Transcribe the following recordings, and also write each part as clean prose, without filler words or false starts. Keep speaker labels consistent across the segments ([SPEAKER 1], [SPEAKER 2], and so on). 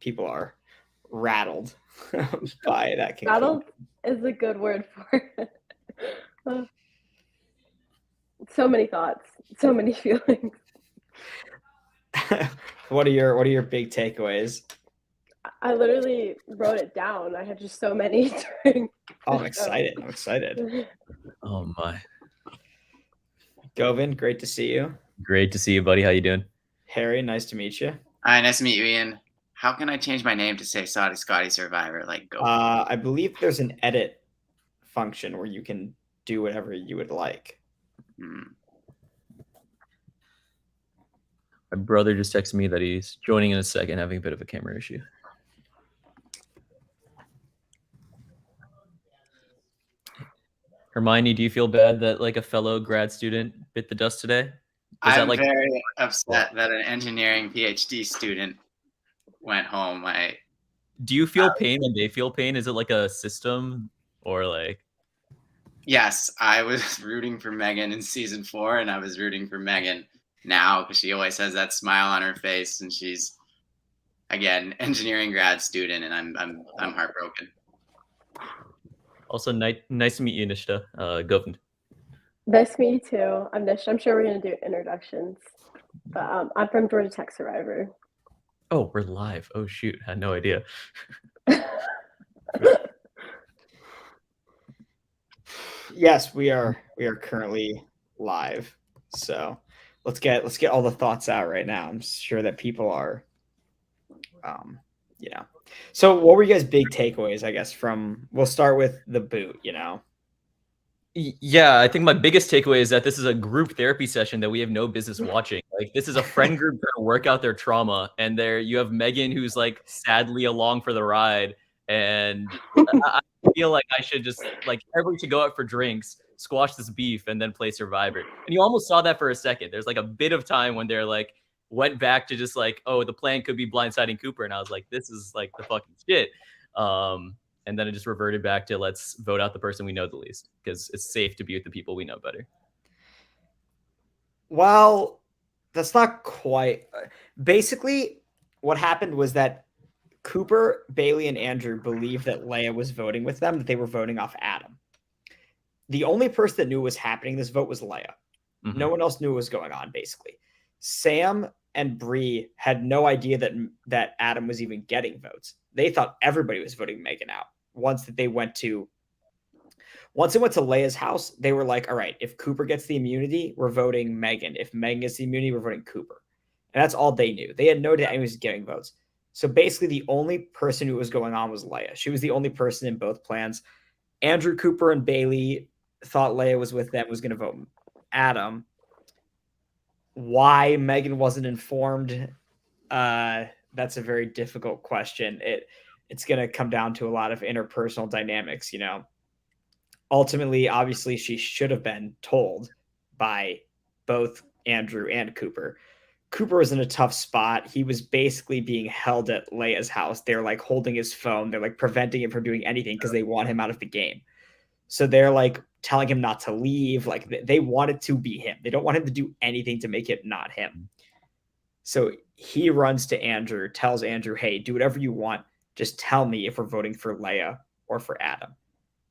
[SPEAKER 1] people are rattled by that conclusion.
[SPEAKER 2] Rattled is a good word for it. So many thoughts, so many feelings.
[SPEAKER 1] What are your big takeaways?
[SPEAKER 2] I literally wrote it down. I had just so many during
[SPEAKER 1] Oh,
[SPEAKER 2] the
[SPEAKER 1] I'm
[SPEAKER 2] show.
[SPEAKER 1] excited. I'm excited.
[SPEAKER 3] Oh my.
[SPEAKER 1] Govin, great to see you.
[SPEAKER 3] Great to see you, buddy. How you doing?
[SPEAKER 1] Harry, nice to meet you.
[SPEAKER 4] Hi, nice to meet you, Ian. How can I change my name to say Saudi Scotty Survivor? Like, go.
[SPEAKER 1] I believe there's an edit function where you can do whatever you would like.
[SPEAKER 3] My brother just texted me that he's joining in a second, having a bit of a camera issue. Hermione, do you feel bad that like a fellow grad student bit the dust today?
[SPEAKER 4] I'm very upset that an engineering PhD student went home.
[SPEAKER 3] Do you feel pain when they feel pain? Is it like a system or like?
[SPEAKER 4] Yes, I was rooting for Megan in season 4, and I was rooting for Megan now because she always has that smile on her face, and she's again engineering grad student, and I'm heartbroken.
[SPEAKER 3] Also, nice to meet you, Nishta. Govind.
[SPEAKER 2] Nice to meet you too. I'm Nisha. I'm sure we're gonna do introductions, but I'm from Georgia Tech Survivor.
[SPEAKER 3] Oh, we're live. Oh shoot, I had no idea.
[SPEAKER 1] Yes, we are currently live. So let's get all the thoughts out right now. I'm sure that people are So what were you guys' big takeaways, I guess, we'll start with the boot,
[SPEAKER 3] Yeah, I think my biggest takeaway is that this is a group therapy session that we have no business watching. Like, this is a friend group trying to work out their trauma, and there you have Megan, who's like sadly along for the ride, and I feel like I should just like everybody should go out for drinks, squash this beef, and then play Survivor. And you almost saw that for a second. There's like a bit of time when they're like went back to just like, oh, the plan could be blindsiding Cooper, and I was like, this is like the fucking shit. And then it just reverted back to let's vote out the person we know the least because it's safe to be with the people we know better.
[SPEAKER 1] Well, that's not quite. Basically, what happened was that Cooper, Bailey, and Andrew believed that Leia was voting with them, that they were voting off Adam. The only person that knew what was happening this vote was Leia. Mm-hmm. No one else knew what was going on, basically. Sam and Bree had no idea that Adam was even getting votes. They thought everybody was voting Megan out. Once it went to Leia's house, they were like, all right, if Cooper gets the immunity, we're voting Megan. If Megan gets the immunity, we're voting Cooper. And that's all they knew. They had no idea anyone was getting votes. So basically the only person who was going on was Leia. She was the only person in both plans. Andrew, Cooper, and Bailey thought Leia was with them, was going to vote Adam. Why Megan wasn't informed, that's a very difficult question. It's going to come down to a lot of interpersonal dynamics, Ultimately, obviously, she should have been told by both Andrew and Cooper. Cooper was in a tough spot. He was basically being held at Leia's house. They're like holding his phone. They're like preventing him from doing anything because they want him out of the game. So they're like telling him not to leave. Like they want it to be him. They don't want him to do anything to make it not him. So he runs to Andrew, tells Andrew, hey, do whatever you want. Just tell me if we're voting for Leia or for Adam.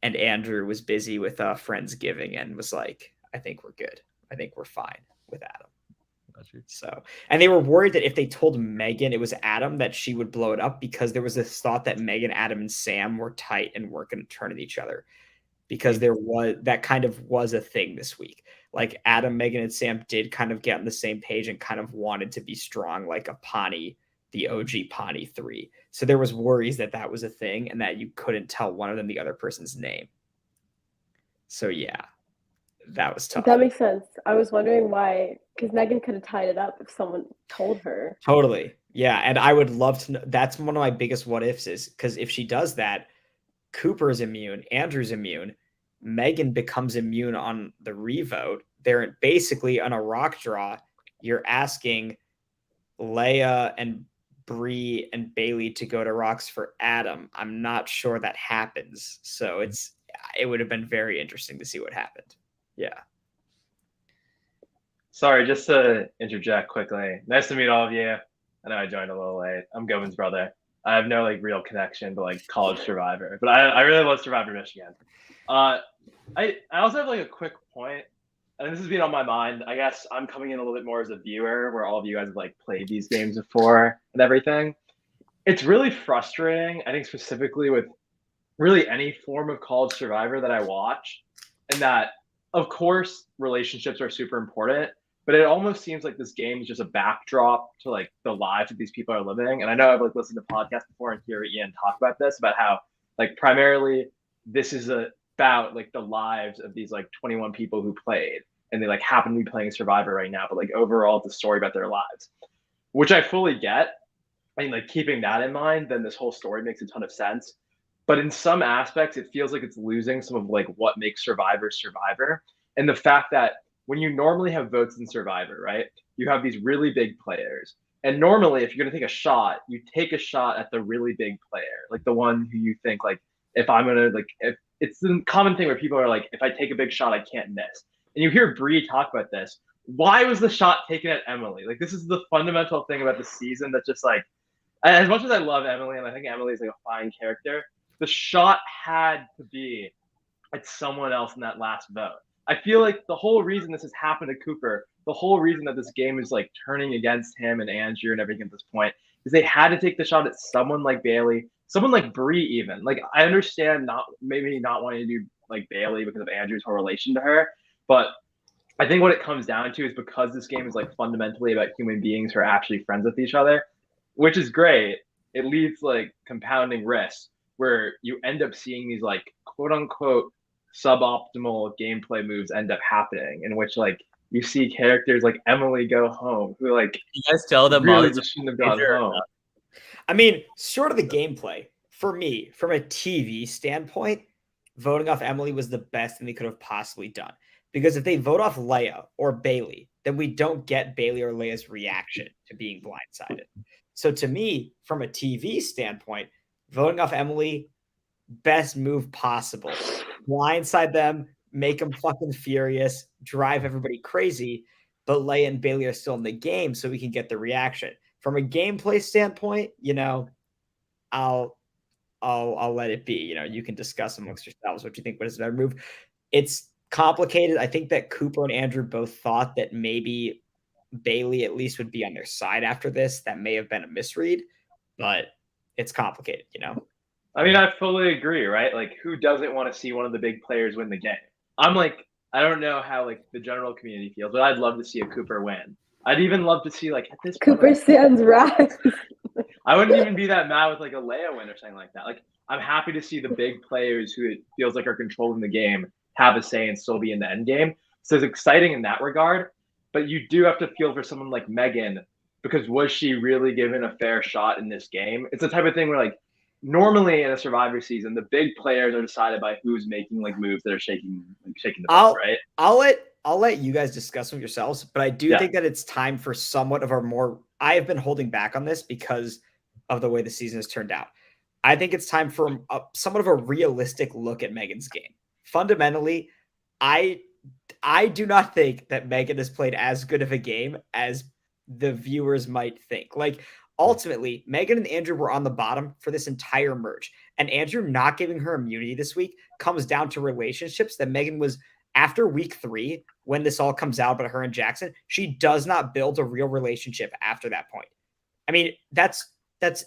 [SPEAKER 1] And Andrew was busy with Friendsgiving and was like, I think we're good. I think we're fine with Adam. So, and they were worried that if they told Megan it was Adam, that she would blow it up because there was this thought that Megan, Adam, and Sam were tight and weren't going to turn on each other because that kind of was a thing this week. Like Adam, Megan, and Sam did kind of get on the same page and kind of wanted to be strong like a Pawnee, the OG Pawnee 3. So there was worries that was a thing and that you couldn't tell one of them the other person's name. So yeah, that was tough.
[SPEAKER 2] That makes sense. I was wondering why, because Megan could have tied it up if someone told her.
[SPEAKER 1] Totally. Yeah. And I would love to know. That's one of my biggest what ifs is because if she does that, Cooper's immune, Andrew's immune, Megan becomes immune on the revote. They're basically on a rock draw. You're asking Leia and Bree and Bailey to go to rocks for Adam. I'm not sure that happens. So it would have been very interesting to see what happened. Yeah.
[SPEAKER 5] Sorry, just to interject quickly. Nice to meet all of you. I know I joined a little late. I'm Govin's brother. I have no like real connection to like College Survivor, but I really love Survivor Michigan. I also have like a quick point, and this has been on my mind. I guess I'm coming in a little bit more as a viewer, where all of you guys have like played these games before and everything. It's really frustrating, I think, specifically with really any form of College Survivor that I watch, and that, of course, relationships are super important, but it almost seems like this game is just a backdrop to like the lives that these people are living. And I know I've like listened to podcasts before and hear Ian talk about this, about how like primarily this is about like the lives of these like 21 people who played, and they like happen to be playing Survivor right now, but like overall it's a story about their lives, which I fully get. I mean, like keeping that in mind, then this whole story makes a ton of sense. But in some aspects, it feels like it's losing some of like what makes Survivor Survivor. And the fact that when you normally have votes in Survivor, right, you have these really big players. And normally, if you're going to take a shot, you take a shot at the really big player, like the one who you think, like, if I'm going to, like, if it's the common thing where people are like, if I take a big shot, I can't miss. And you hear Bree talk about this. Why was the shot taken at Emily? Like, this is the fundamental thing about the season that just like, as much as I love Emily, and I think Emily is like a fine character, the shot had to be at someone else in that last vote. I feel like the whole reason this has happened to Cooper, the whole reason that this game is like turning against him and Andrew and everything at this point, is they had to take the shot at someone like Bailey, someone like Bree even. Like I understand maybe not wanting to do like Bailey because of Andrew's whole relation to her, but I think what it comes down to is because this game is like fundamentally about human beings who are actually friends with each other, which is great. It leads like compounding risks where you end up seeing these like quote unquote suboptimal gameplay moves end up happening, in which like you see characters like Emily go home who like
[SPEAKER 3] You guys tell them
[SPEAKER 5] really
[SPEAKER 3] Molly's
[SPEAKER 5] just shouldn't have gone home.
[SPEAKER 1] I mean, short of the gameplay, for me, from a TV standpoint, voting off Emily was the best thing they could have possibly done. Because if they vote off Leia or Bailey, then we don't get Bailey or Leia's reaction to being blindsided. So to me, from a TV standpoint, voting off Emily, best move possible. Blindside them, make them fucking furious, drive everybody crazy, but Leia and Bailey are still in the game so we can get the reaction. From a gameplay standpoint, you know, I'll let it be. You know, you can discuss amongst yourselves what you think was a better move. It's complicated. I think that Cooper and Andrew both thought that maybe Bailey at least would be on their side after this. That may have been a misread, but it's complicated, you know.
[SPEAKER 5] I mean, I fully agree, right? Like, who doesn't want to see one of the big players win the game? I'm like, I don't know how like the general community feels, but I'd love to see a Cooper win. I'd even love to see like at this point,
[SPEAKER 2] Cooper stands rise.
[SPEAKER 5] I wouldn't even be that mad with like a Leia win or something like that. Like, I'm happy to see the big players who it feels like are controlling the game have a say and still be in the end game. So it's exciting in that regard. But you do have to feel for someone like Megan, because was she really given a fair shot in this game? It's the type of thing where like normally in a Survivor season, the big players are decided by who's making like moves that are shaking the boat, right?
[SPEAKER 1] I'll let you guys discuss them yourselves, but I do think that it's time for somewhat of a more. I have been holding back on this because of the way the season has turned out. I think it's time for somewhat of a realistic look at Megan's game. Fundamentally, I do not think that Megan has played as good of a game as the viewers might think. Like, ultimately, Megan and Andrew were on the bottom for this entire merge. And Andrew not giving her immunity this week comes down to relationships that Megan was, after week 3, when this all comes out about her and Jackson, she does not build a real relationship after that point. I mean, that's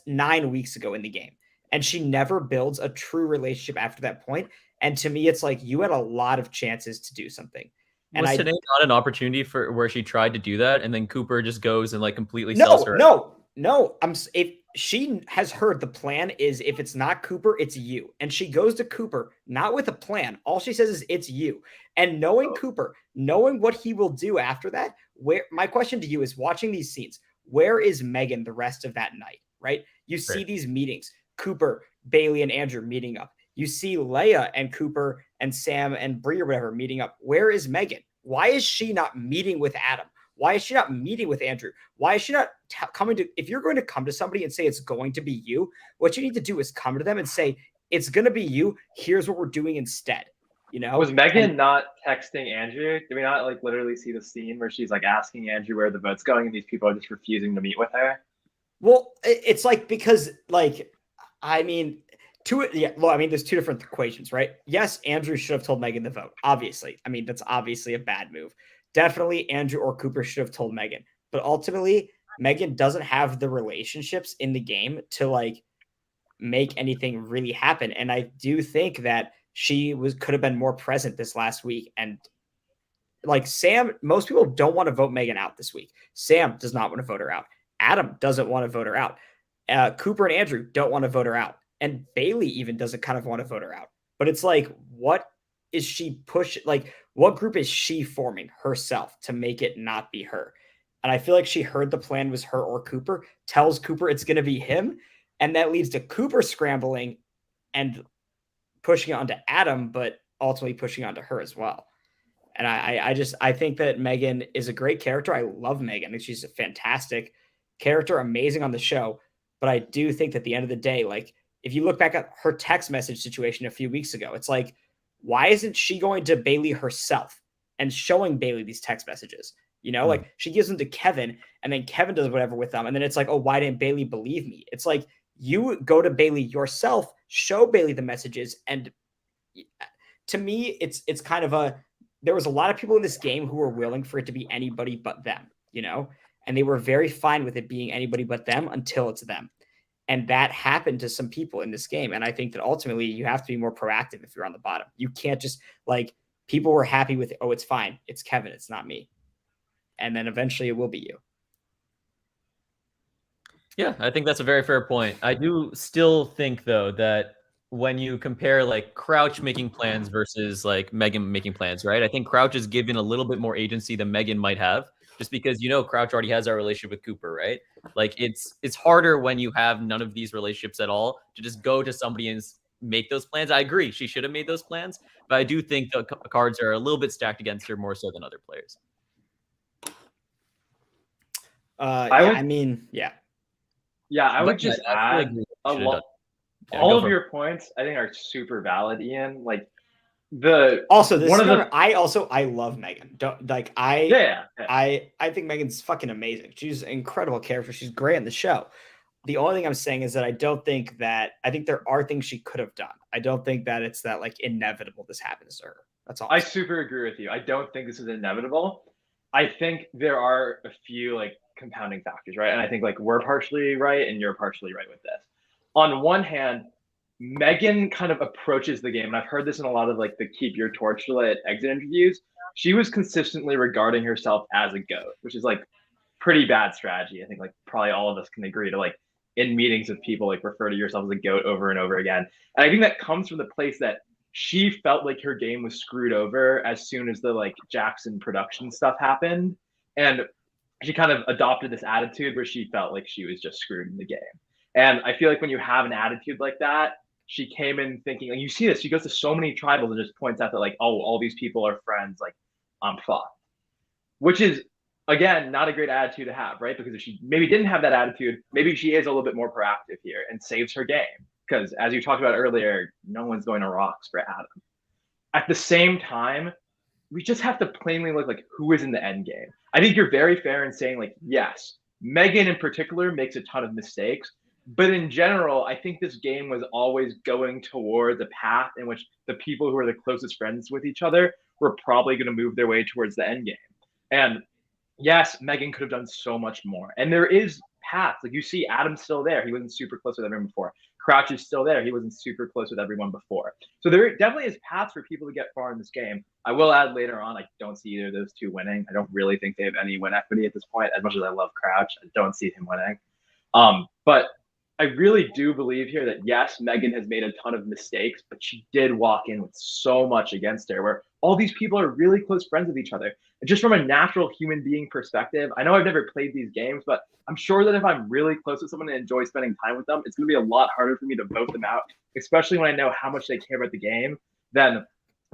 [SPEAKER 1] 9 weeks ago in the game. And she never builds a true relationship after that point. And to me, it's like you had a lot of chances to do something. And
[SPEAKER 3] was today not an opportunity for where she tried to do that, and then Cooper just goes and like completely
[SPEAKER 1] no,
[SPEAKER 3] sells her?
[SPEAKER 1] No. If she has heard the plan is if it's not Cooper, it's you, and she goes to Cooper not with a plan. All she says is it's you, and knowing Cooper, knowing what he will do after that. Where my question to you is, watching these scenes, where is Megan the rest of that night? Right? You see these meetings, Cooper, Bailey, and Andrew meeting up. You see Leia and Cooper and Sam and Bree or whatever meeting up. Where is Megan? Why is she not meeting with Adam? Why is she not meeting with Andrew? Why is she not coming to, if you're going to come to somebody and say it's going to be you, what you need to do is come to them and say, it's going to be you. Here's what we're doing instead. You know,
[SPEAKER 5] was Megan not texting Andrew? Did we not like literally see the scene where she's like asking Andrew where the vote's going and these people are just refusing to meet with her?
[SPEAKER 1] Well, it's like because like I mean, there's two different equations, right? Yes, Andrew should have told Megan to vote. Obviously, I mean that's obviously a bad move. Definitely, Andrew or Cooper should have told Megan, but ultimately, Megan doesn't have the relationships in the game to like make anything really happen. And I do think that she could have been more present this last week. And like Sam, most people don't want to vote Megan out this week. Sam does not want to vote her out. Adam doesn't want to vote her out. Cooper and Andrew don't want to vote her out. And Bailey even doesn't kind of want to vote her out. But it's like, what is she like, what group is she forming herself to make it not be her? And I feel like she heard the plan was her or Cooper, tells Cooper it's going to be him. And that leads to Cooper scrambling and pushing it onto Adam, but ultimately pushing it onto her as well. And I think that Megan is a great character. I love Megan. I think she's a fantastic character, amazing on the show. But I do think that at the end of the day, like if you look back at her text message situation a few weeks ago, it's like, why isn't she going to Bailey herself and showing Bailey these text messages? You know, like she gives them to Kevin and then Kevin does whatever with them. And then it's like, oh, why didn't Bailey believe me? It's like you go to Bailey yourself, show Bailey the messages. And to me, it's kind of there was a lot of people in this game who were willing for it to be anybody but them, you know, and they were very fine with it being anybody but them until it's them. And that happened to some people in this game. And I think that ultimately you have to be more proactive if you're on the bottom. You can't just like people were happy with, oh, it's fine. It's Kevin. It's not me. And then eventually it will be you.
[SPEAKER 3] Yeah, I think that's a very fair point. I do still think though that when you compare like Crouch making plans versus like Megan making plans, right? I think Crouch is given a little bit more agency than Megan might have, just because Crouch already has our relationship with Cooper, right? Like it's harder when you have none of these relationships at all to just go to somebody and make those plans. I agree, she should have made those plans, but I do think the cards are a little bit stacked against her more so than other players.
[SPEAKER 5] Yeah, I would just add all of your points. I think are super valid, Ian. Like
[SPEAKER 1] I love Megan. I think Megan's fucking amazing. She's an incredible character. She's great on the show. The only thing I'm saying is that I think there are things she could have done. I don't think that it's that like inevitable this happens to her. That's all.
[SPEAKER 5] I super agree with you. I don't think this is inevitable. I think there are a few like compounding factors, right? And I think like we're partially right and you're partially right with this. On one hand, Megan kind of approaches the game, and I've heard this in a lot of like the keep your torch lit exit interviews. She was consistently regarding herself as a goat, which is like pretty bad strategy. I think like probably all of us can agree to like in meetings with people like refer to yourself as a goat over and over again. And I think that comes from the place that she felt like her game was screwed over as soon as the like Jackson production stuff happened. And she kind of adopted this attitude where she felt like she was just screwed in the game. And I feel like when you have an attitude like that, she came in thinking, like you see this, she goes to so many tribals and just points out that like, oh, all these people are friends, like I'm fucked. Which is, again, not a great attitude to have, right? Because if she maybe didn't have that attitude, maybe she is a little bit more proactive here and saves her game. Because as you talked about earlier, no one's going to rocks for Adam. At the same time, we just have to plainly look like who is in the end game. I think you're very fair in saying like, yes, Megan in particular makes a ton of mistakes, but in general, I think this game was always going towards a path in which the people who are the closest friends with each other were probably going to move their way towards the end game. And yes, Megan could have done so much more. And there is paths. Like you see Adam's still there. He wasn't super close with everyone before. Crouch is still there. He wasn't super close with everyone before. So there definitely is paths for people to get far in this game. I will add later on, I don't see either of those two winning. I don't really think they have any win equity at this point. As much as I love Crouch, I don't see him winning. But I really do believe here that yes, Megan has made a ton of mistakes, but she did walk in with so much against her where all these people are really close friends with each other. And just from a natural human being perspective, I know I've never played these games, but I'm sure that if I'm really close with someone and enjoy spending time with them, it's going to be a lot harder for me to vote them out, especially when I know how much they care about the game, than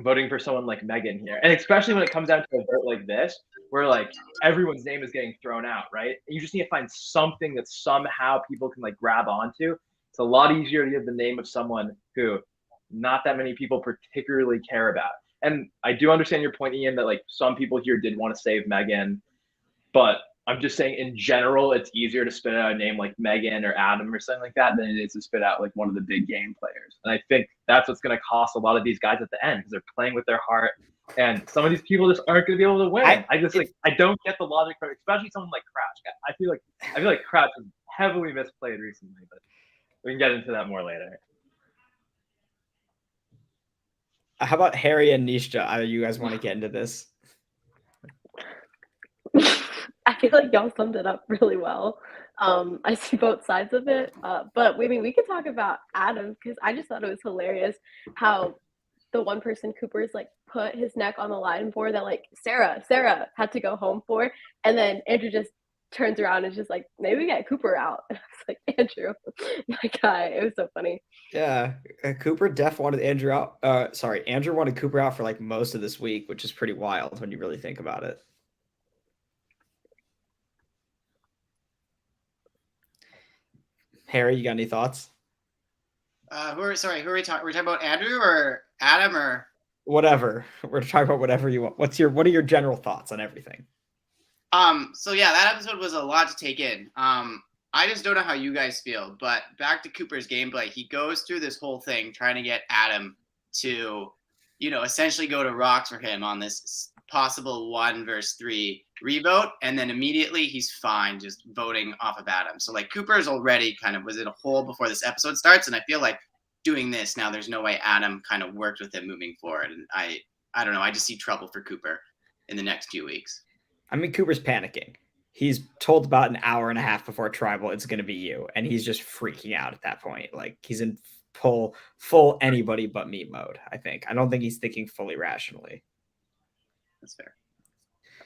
[SPEAKER 5] voting for someone like Megan here. And especially when it comes down to a vote like this, where like everyone's name is getting thrown out, right? And you just need to find something that somehow people can like grab onto. It's a lot easier to give the name of someone who not that many people particularly care about. And I do understand your point, Ian, that like some people here did want to save Megan, but I'm just saying in general, it's easier to spit out a name like Megan or Adam or something like that than it is to spit out like one of the big game players. And I think that's what's going to cost a lot of these guys at the end because they're playing with their heart. And some of these people just aren't going to be able to win. I don't get the logic for it, especially someone like Cratch. I feel like Cratch is heavily misplayed recently, but we can get into that more later.
[SPEAKER 1] How about Harry and Nisha? You guys want to get into this?
[SPEAKER 2] I feel like y'all summed it up really well. I see both sides of it, but we could talk about Adam because I just thought it was hilarious how the one person Cooper's like put his neck on the line for that like Sarah had to go home for, and then Andrew just turns around and is just like, maybe we get Cooper out. And I was like, Andrew, my guy, it was so funny.
[SPEAKER 1] Yeah, Cooper wanted Andrew out. Andrew wanted Cooper out for like most of this week, which is pretty wild when you really think about it. Harry, you got any thoughts?
[SPEAKER 4] Who are we talking? We're talking about Andrew or Adam or
[SPEAKER 1] whatever. We're talking about whatever you want. What are your general thoughts on everything?
[SPEAKER 4] So yeah, that episode was a lot to take in. I just don't know how you guys feel, but back to Cooper's gameplay, he goes through this whole thing trying to get Adam to, essentially go to rocks for him on this possible 1 versus 3 revote, and then immediately he's fine just voting off of Adam. So like Cooper's already kind of was in a hole before this episode starts, and I feel like doing this now, there's no way Adam kind of worked with him moving forward, and I don't know, I just see trouble for Cooper in the next few weeks.
[SPEAKER 1] I mean, Cooper's panicking. He's told about an hour and a half before tribal it's going to be you, and he's just freaking out at that point. Like he's in full anybody but me mode. I don't think he's thinking fully rationally.
[SPEAKER 4] That's fair.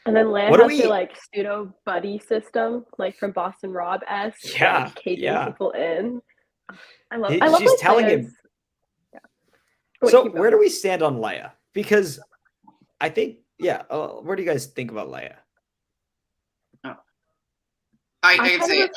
[SPEAKER 2] And then Leia has the like pseudo buddy system, like from Boston Rob-esque.
[SPEAKER 1] Yeah,
[SPEAKER 2] like, caging
[SPEAKER 1] yeah.
[SPEAKER 2] people in. I love.
[SPEAKER 1] She's telling him.
[SPEAKER 2] Yeah.
[SPEAKER 1] So where do we stand on Leia? Because I think, where do you guys think about Leia?
[SPEAKER 4] I can say
[SPEAKER 2] go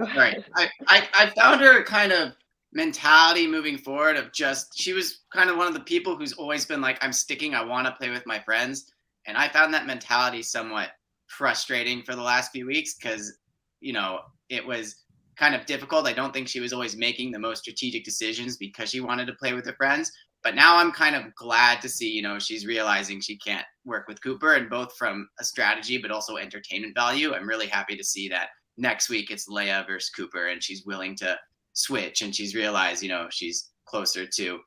[SPEAKER 2] ahead.
[SPEAKER 4] I found her kind of mentality moving forward of just, she was kind of one of the people who's always been like, I'm sticking, I want to play with my friends. And I found that mentality somewhat frustrating for the last few weeks because, it was kind of difficult. I don't think she was always making the most strategic decisions because she wanted to play with her friends. But now I'm kind of glad to see, she's realizing she can't work with Cooper, and both from a strategy but also entertainment value. I'm really happy to see that next week it's Leia versus Cooper, and she's willing to switch, and she's realized, she's closer to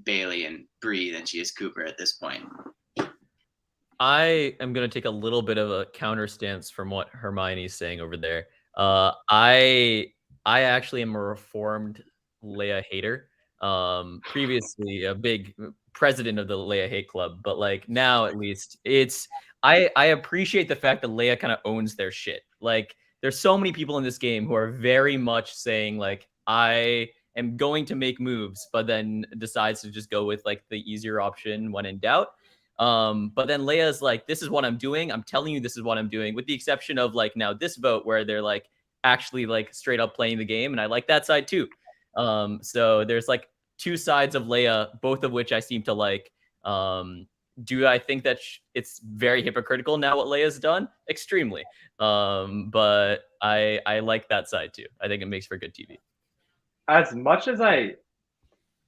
[SPEAKER 4] Bailey and Bree than she is Cooper at this point.
[SPEAKER 3] I am going to take a little bit of a counter stance from what Hermione's saying over there. I actually am a reformed Leia hater. Previously a big president of the Leia hate club, but like now at least I appreciate the fact that Leia kind of owns their shit. Like there's so many people in this game who are very much saying like, I am going to make moves, but then decides to just go with like the easier option when in doubt. But then Leia's like, this is what I'm doing. I'm telling you, this is what I'm doing, with the exception of like now this vote where they're like actually like straight up playing the game. And I like that side too. So there's like two sides of Leia, both of which I seem to like. Do I think that it's very hypocritical now what Leia's done? Extremely. But I like that side too. I think it makes for good TV.
[SPEAKER 5] As much as I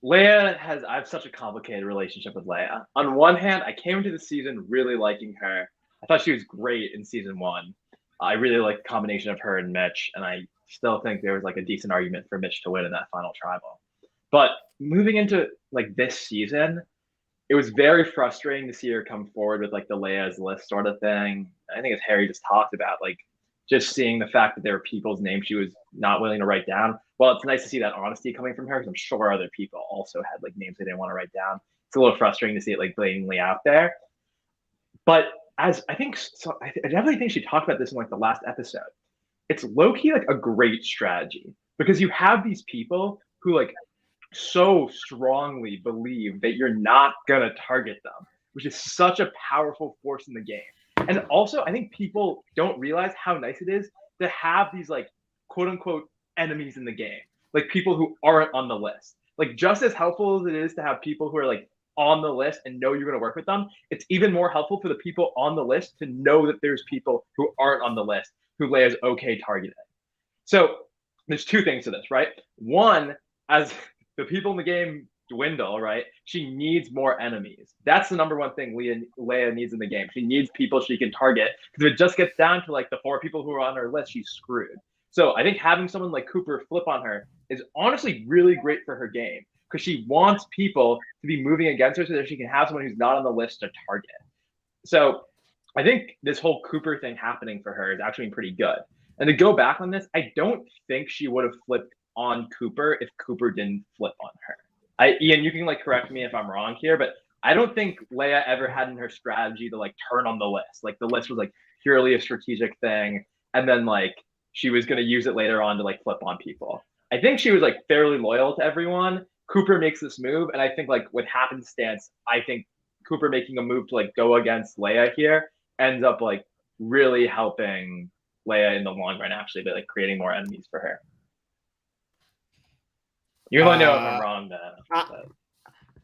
[SPEAKER 5] have such a complicated relationship with Leia. On one hand, I came into the season really liking her. I thought she was great in season 1. I really liked the combination of her and Mitch, and I still think there was like a decent argument for Mitch to win in that final tribal. But moving into like this season, it was very frustrating to see her come forward with like the Leia's list sort of thing. I think as Harry just talked about, like just seeing the fact that there were people's names she was not willing to write down. Well, it's nice to see that honesty coming from her because I'm sure other people also had like names they didn't want to write down. It's a little frustrating to see it like blatantly out there. But as I definitely think she talked about this in like the last episode. It's low-key like a great strategy because you have these people who like so strongly believe that you're not gonna target them, which is such a powerful force in the game. And also, I think people don't realize how nice it is to have these like quote unquote enemies in the game, like people who aren't on the list. Like just as helpful as it is to have people who are like on the list and know you're going to work with them, it's even more helpful for the people on the list to know that there's people who aren't on the list who Leia's okay targeting. So there's two things to this, right? One, as the people in the game dwindle, right? She needs more enemies. That's the number one thing Leia needs in the game. She needs people she can target. Because if it just gets down to like the 4 people who are on her list, she's screwed. So I think having someone like Cooper flip on her is honestly really great for her game, because she wants people to be moving against her so that she can have someone who's not on the list to target. So I think this whole Cooper thing happening for her is actually pretty good. And to go back on this, I don't think she would have flipped on Cooper if Cooper didn't flip on her. Ian, you can like correct me if I'm wrong here, but I don't think Leia ever had in her strategy to like turn on the list. Like the list was like purely a strategic thing, and then like she was going to use it later on to like flip on people. I think she was like fairly loyal to everyone. Cooper makes this move, and I think like with happenstance, I think Cooper making a move to like go against Leia here ends up like really helping Leia in the long run, actually, by like creating more enemies for her. You let me know if I'm wrong, then.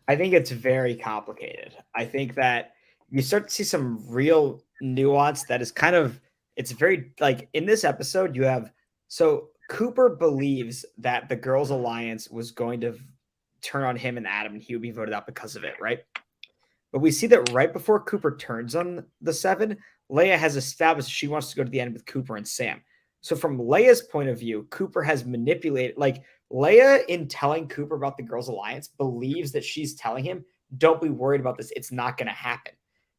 [SPEAKER 1] I think it's very complicated. I think that you start to see some real nuance that is kind of, it's very like in this episode, you have, so Cooper believes that the Girls Alliance was going to turn on him and Adam, and he would be voted out because of it, right? But we see that right before Cooper turns on the 7, Leia has established she wants to go to the end with Cooper and Sam. So from Leia's point of view, Cooper has manipulated, like Leia in telling Cooper about the Girls Alliance believes that she's telling him, don't be worried about this. It's not going to happen.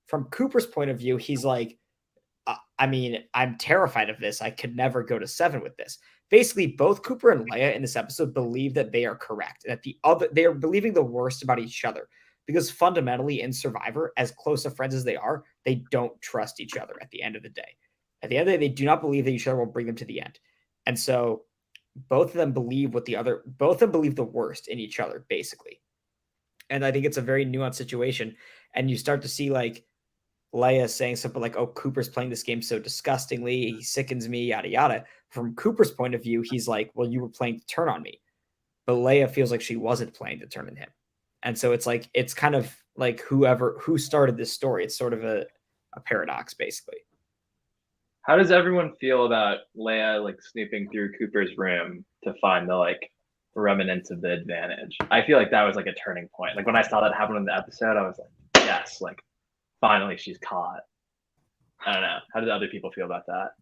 [SPEAKER 1] From Cooper's point of view, he's like, I mean, I'm terrified of this. I could never go to 7 with this. Basically, both Cooper and Leia in this episode believe that they are correct, that they are believing the worst about each other. Because fundamentally in Survivor, as close of friends as they are, they don't trust each other at the end of the day. At the end of the day, they do not believe that each other will bring them to the end. And so both of them believe both of them believe the worst in each other, basically. And I think it's a very nuanced situation. And you start to see like Leia saying something like, oh, Cooper's playing this game so disgustingly, he sickens me, yada, yada. From Cooper's point of view, he's like, well, you were playing to turn on me. But Leia feels like she wasn't playing to turn on him. And so it's like, it's kind of like who started this story. It's sort of a paradox, basically.
[SPEAKER 5] How does everyone feel about Leia like snooping through Cooper's room to find the like remnants of the advantage? I feel like that was like a turning point. Like when I saw that happen in the episode, I was like, yes, like finally she's caught. I don't know. How did other people feel about that?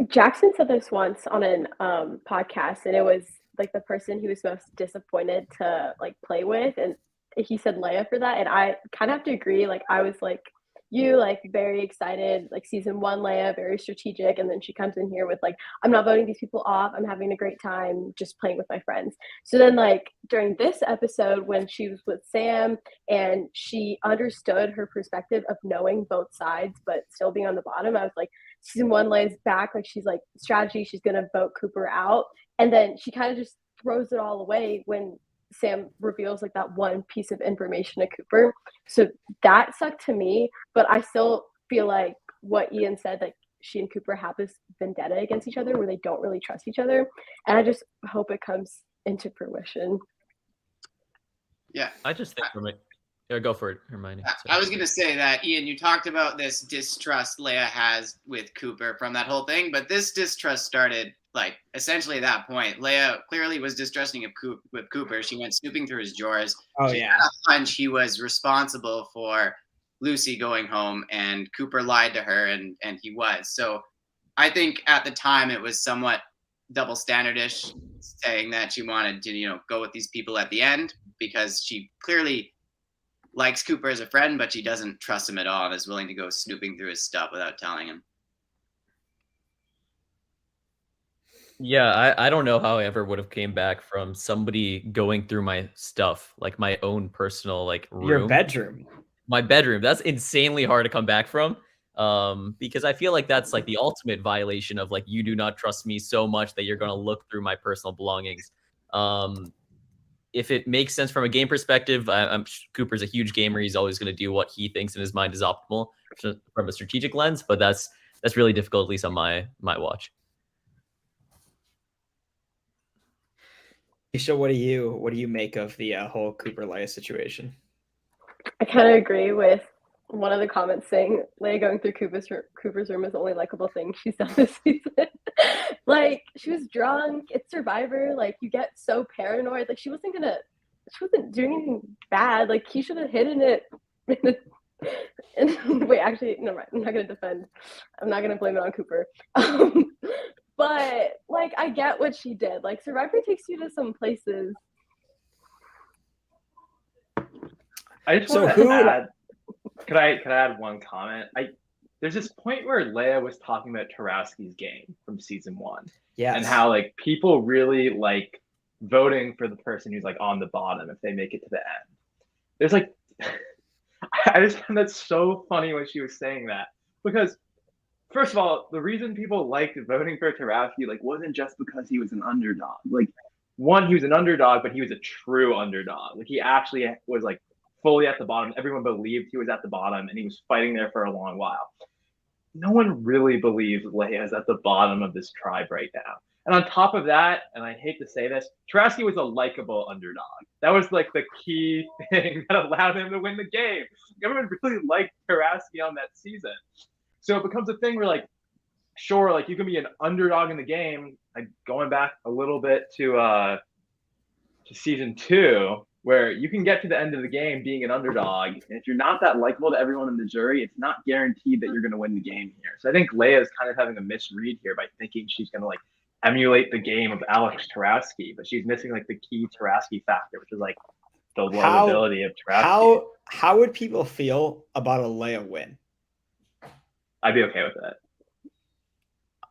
[SPEAKER 2] Jackson said this once on an podcast, and it was like the person he was most disappointed to like play with, and he said Leia for that, and I kind of have to agree. Like I was like you, like very excited, like season 1 Leia, very strategic, and then she comes in here with like, I'm not voting these people off, I'm having a great time just playing with my friends. So then like during this episode when she was with Sam and she understood her perspective of knowing both sides but still being on the bottom, I was like, season 1 Leia's back, like she's like strategy, she's gonna vote Cooper out, and then she kind of just throws it all away when Sam reveals like that one piece of information to Cooper. So that sucked to me, but I still feel like what Ian said, like she and Cooper have this vendetta against each other where they don't really trust each other, and I just hope it comes into fruition.
[SPEAKER 4] Yeah,
[SPEAKER 3] I just think from it. Yeah, go for it, Hermione.
[SPEAKER 4] I was going to say that, Ian, you talked about this distrust Leia has with Cooper from that whole thing, but this distrust started like essentially at that point. Leia clearly was distrusting with Cooper. She went snooping through his drawers.
[SPEAKER 1] Oh,
[SPEAKER 4] she
[SPEAKER 1] yeah.
[SPEAKER 4] had a hunch he was responsible for Lucy going home, and Cooper lied to her, and he was. So I think at the time it was somewhat double standardish, saying that she wanted to, go with these people at the end, because she clearly likes Cooper as a friend, but she doesn't trust him at all and is willing to go snooping through his stuff without telling him.
[SPEAKER 3] Yeah, I don't know how I ever would have came back from somebody going through my stuff, like my own personal like room.
[SPEAKER 1] Your bedroom.
[SPEAKER 3] My bedroom. That's insanely hard to come back from. Because I feel like that's like the ultimate violation of like, you do not trust me so much that you're going to look through my personal belongings. If it makes sense from a game perspective, Cooper's a huge gamer. He's always going to do what he thinks in his mind is optimal from a strategic lens, but that's really difficult, at least on my watch.
[SPEAKER 1] Isha, what do you make of the whole Cooper Leia situation?
[SPEAKER 2] I kind of agree with one of the comments saying Leia going through Cooper's room is the only likable thing she's done this season. Like, she was drunk. It's Survivor. Like, you get so paranoid. Like, she wasn't doing anything bad. Like, he should have hidden it. Wait, actually, no, right. I'm not gonna defend. I'm not gonna blame it on Cooper. But like, I get what she did. Like, Survivor takes you to some places.
[SPEAKER 5] I just want to add. Could I add one comment? There's this point where Leia was talking about Tarowski's game from season 1, and how like people really like voting for the person who's like on the bottom if they make it to the end. There's like, I just found that so funny when she was saying that, because first of all, the reason people liked voting for Tarowski like wasn't just because he was an underdog. Like, one, he was an underdog, but he was a true underdog. Like, he actually was like fully at the bottom. Everyone believed he was at the bottom, and he was fighting there for a long while. No one really believes Leia is at the bottom of this tribe right now. And on top of that, and I hate to say this, Tarowski was a likable underdog. That was like the key thing that allowed him to win the game. Everyone really liked Tarowski on that season. So it becomes a thing where, like, sure, like, you can be an underdog in the game. Like, going back a little bit to season 2, where you can get to the end of the game being an underdog, and if you're not that likable to everyone in the jury, it's not guaranteed that you're going to win the game here. So I think Leia is kind of having a misread here by thinking she's going to like emulate the game of Alex Tarowski, but she's missing like the key Tarowski factor, which is like the lovability of Tarowski.
[SPEAKER 1] How would people feel about a Leia win?
[SPEAKER 5] I'd be okay with that.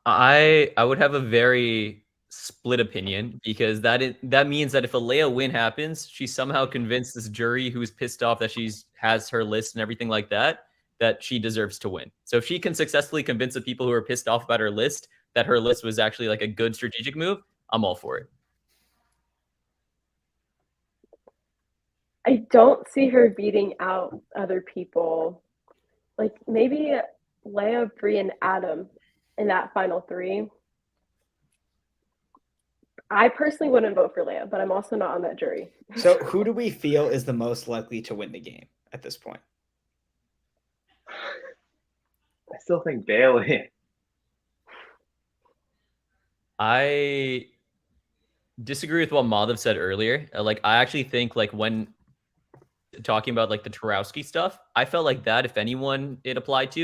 [SPEAKER 3] I would have a very split opinion, because that means that if a Leia win happens, she somehow convinced this jury who's pissed off that she's has her list and everything like that she deserves to win. So if she can successfully convince the people who are pissed off about her list that her list was actually like a good strategic move, I'm all for it.
[SPEAKER 2] I don't see her beating out other people. Like, maybe Leia, Bree, and Adam in that final 3. I personally wouldn't vote for Leia, but I'm also not on that jury.
[SPEAKER 1] So who do we feel is the most likely to win the game at this point?
[SPEAKER 5] I still think Bailey.
[SPEAKER 3] I disagree with what Madhav said earlier. Like, I actually think, like, when talking about like the Tarowski stuff, I felt like that, if anyone it applied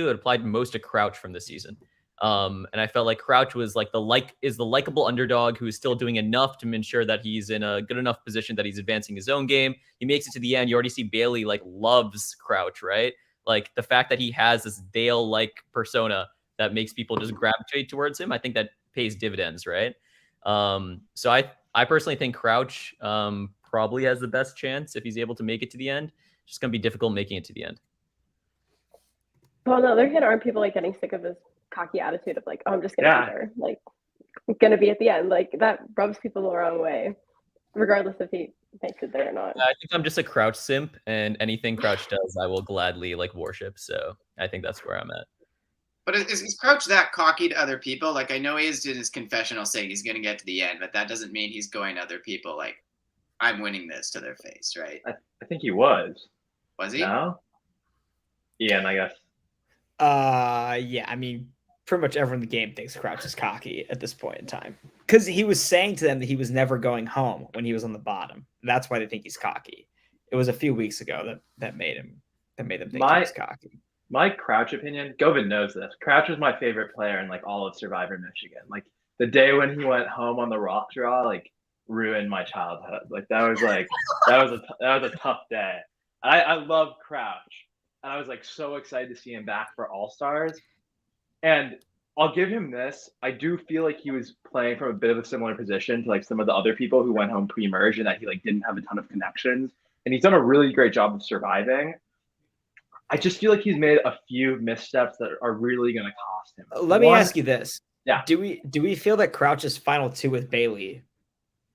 [SPEAKER 3] most to Crouch from this season. And I felt like Crouch was like the likable underdog who's still doing enough to ensure that he's in a good enough position that he's advancing his own game. He makes it to the end. You already see Bailey like loves Crouch, right? Like, the fact that he has this Dale-like persona that makes people just gravitate towards him, I think that pays dividends, right? So I personally think Crouch probably has the best chance if he's able to make it to the end. It's just going to be difficult making it to the end.
[SPEAKER 2] Well, on the other hand, aren't people like getting sick of his cocky attitude of like, oh, I'm just going to be there. Like, I'm going to be at the end. Like, that rubs people the wrong way, regardless if he makes it there or not.
[SPEAKER 3] I think I'm just a Crouch simp, and anything Crouch does, I will gladly like worship. So I think that's where I'm at.
[SPEAKER 4] But is Crouch that cocky to other people? Like, I know he is in his confessional saying he's going to get to the end, but that doesn't mean he's going to other people like, I'm winning this to their face, right?
[SPEAKER 5] I think he was.
[SPEAKER 4] Was he?
[SPEAKER 5] No? Ian, I guess.
[SPEAKER 1] Yeah, I mean, pretty much everyone in the game thinks Crouch is cocky at this point in time, because he was saying to them that he was never going home when he was on the bottom. That's why they think he's cocky. It was a few weeks ago that made them think he was cocky.
[SPEAKER 5] My Crouch opinion, Govin knows this. Crouch was my favorite player in like all of Survivor Michigan. Like, the day when he went home on the rock draw, like, ruined my childhood. Like, that was a tough day. I love Crouch, and I was like so excited to see him back for All Stars. And I'll give him this. I do feel like he was playing from a bit of a similar position to like some of the other people who went home pre-merge, and that he like didn't have a ton of connections. And he's done a really great job of surviving. I just feel like he's made a few missteps that are really going to cost him.
[SPEAKER 1] Let me ask you this.
[SPEAKER 5] Yeah.
[SPEAKER 1] Do we feel that Crouch's final 2 with Bailey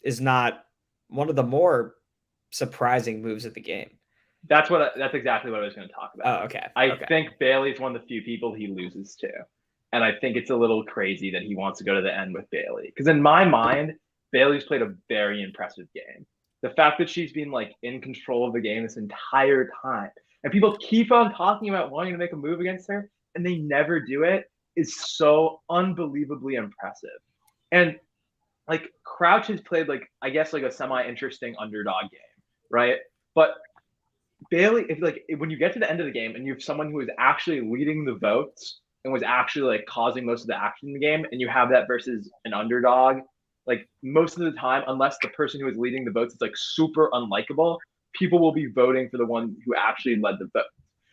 [SPEAKER 1] is not one of the more surprising moves of the game?
[SPEAKER 5] That's exactly what I was going to talk about.
[SPEAKER 1] Oh, okay.
[SPEAKER 5] I think Bailey's one of the few people he loses to. And I think it's a little crazy that he wants to go to the end with Bailey. Because in my mind, Bailey's played a very impressive game. The fact that she's been like in control of the game this entire time, and people keep on talking about wanting to make a move against her, and they never do it, is so unbelievably impressive. And like Crouch has played like I guess like a semi-interesting underdog game, right? But Bailey, if like when you get to the end of the game and you have someone who is actually leading the votes and was actually like causing most of the action in the game, and you have that versus an underdog, like most of the time, unless the person who is leading the votes is like super unlikable, people will be voting for the one who actually led the vote.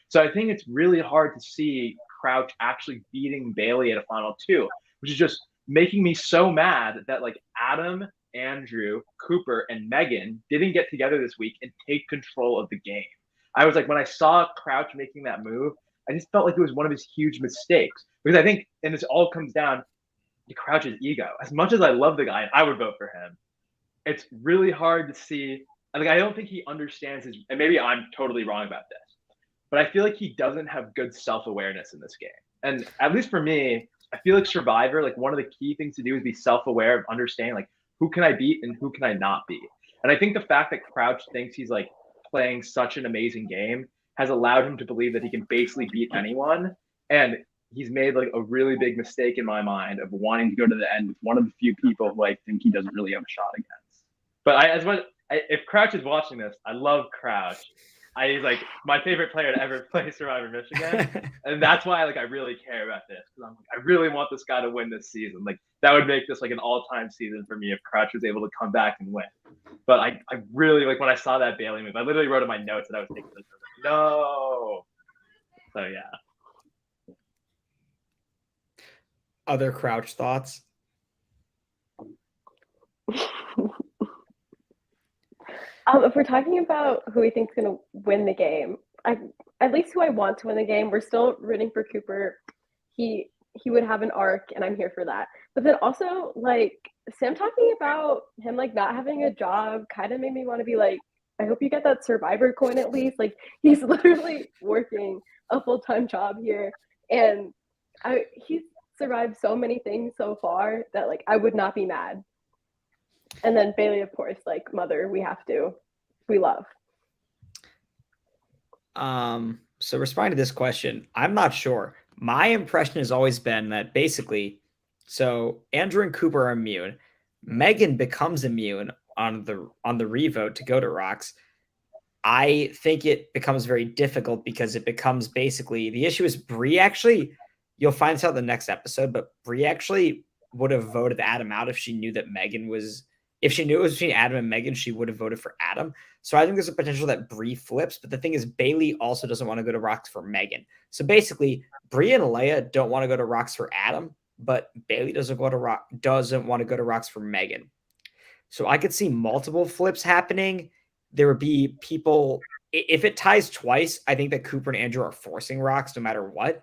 [SPEAKER 5] So I think it's really hard to see Crouch actually beating Bailey at a final two, which is just making me so mad that like Adam, Andrew, Cooper, and Megan didn't get together this week and take control of the game. I was like, when I saw Crouch making that move, I just felt like it was one of his huge mistakes. Because I think, and this all comes down to Crouch's ego. As much as I love the guy and I would vote for him, it's really hard to see. Like, I don't think he understands his, and maybe I'm totally wrong about this, but I feel like he doesn't have good self-awareness in this game. And at least for me, I feel like Survivor, like one of the key things to do is be self-aware of understanding like who can I beat and who can I not beat. And I think the fact that Crouch thinks he's like playing such an amazing game has allowed him to believe that he can basically beat anyone. And he's made like a really big mistake in my mind of wanting to go to the end with one of the few people who I think he doesn't really have a shot against. But if Crouch is watching this, I love Crouch. He's like my favorite player to ever play Survivor Michigan, and that's why like I really care about this, because I'm like I really want this guy to win this season. Like that would make this like an all-time season for me if Crouch was able to come back and win. But I really like when I saw that Bailey move, I literally wrote in my notes that I was taking this. Like, no. So yeah.
[SPEAKER 1] Other Crouch thoughts?
[SPEAKER 2] If we're talking about who we think is going to win the game, at least who I want to win the game, we're still rooting for Cooper. He would have an arc, and I'm here for that. But then also, like, Sam talking about him, like, not having a job kind of made me want to be like, I hope you get that Survivor coin at least. Like, he's literally working a full-time job here, and he's survived so many things so far that, like, I would not be mad. And then Bailey, of course, like mother, we love.
[SPEAKER 1] So responding to this question, I'm not sure. My impression has always been that basically, so Andrew and Cooper are immune. Megan becomes immune on the revote to go to Rocks. I think it becomes very difficult because it becomes basically the issue is Bree actually, you'll find this out in the next episode, but Bree actually would have voted Adam out if she knew that Megan was. If she knew it was between Adam and Megan, she would have voted for Adam. So I think there's a potential that Bree flips. But the thing is, Bailey also doesn't want to go to Rocks for Megan. So basically, Bree and Leia don't want to go to Rocks for Adam, but Bailey doesn't want to go to Rocks for Megan. So I could see multiple flips happening. There would be people. If it ties twice, I think that Cooper and Andrew are forcing Rocks no matter what.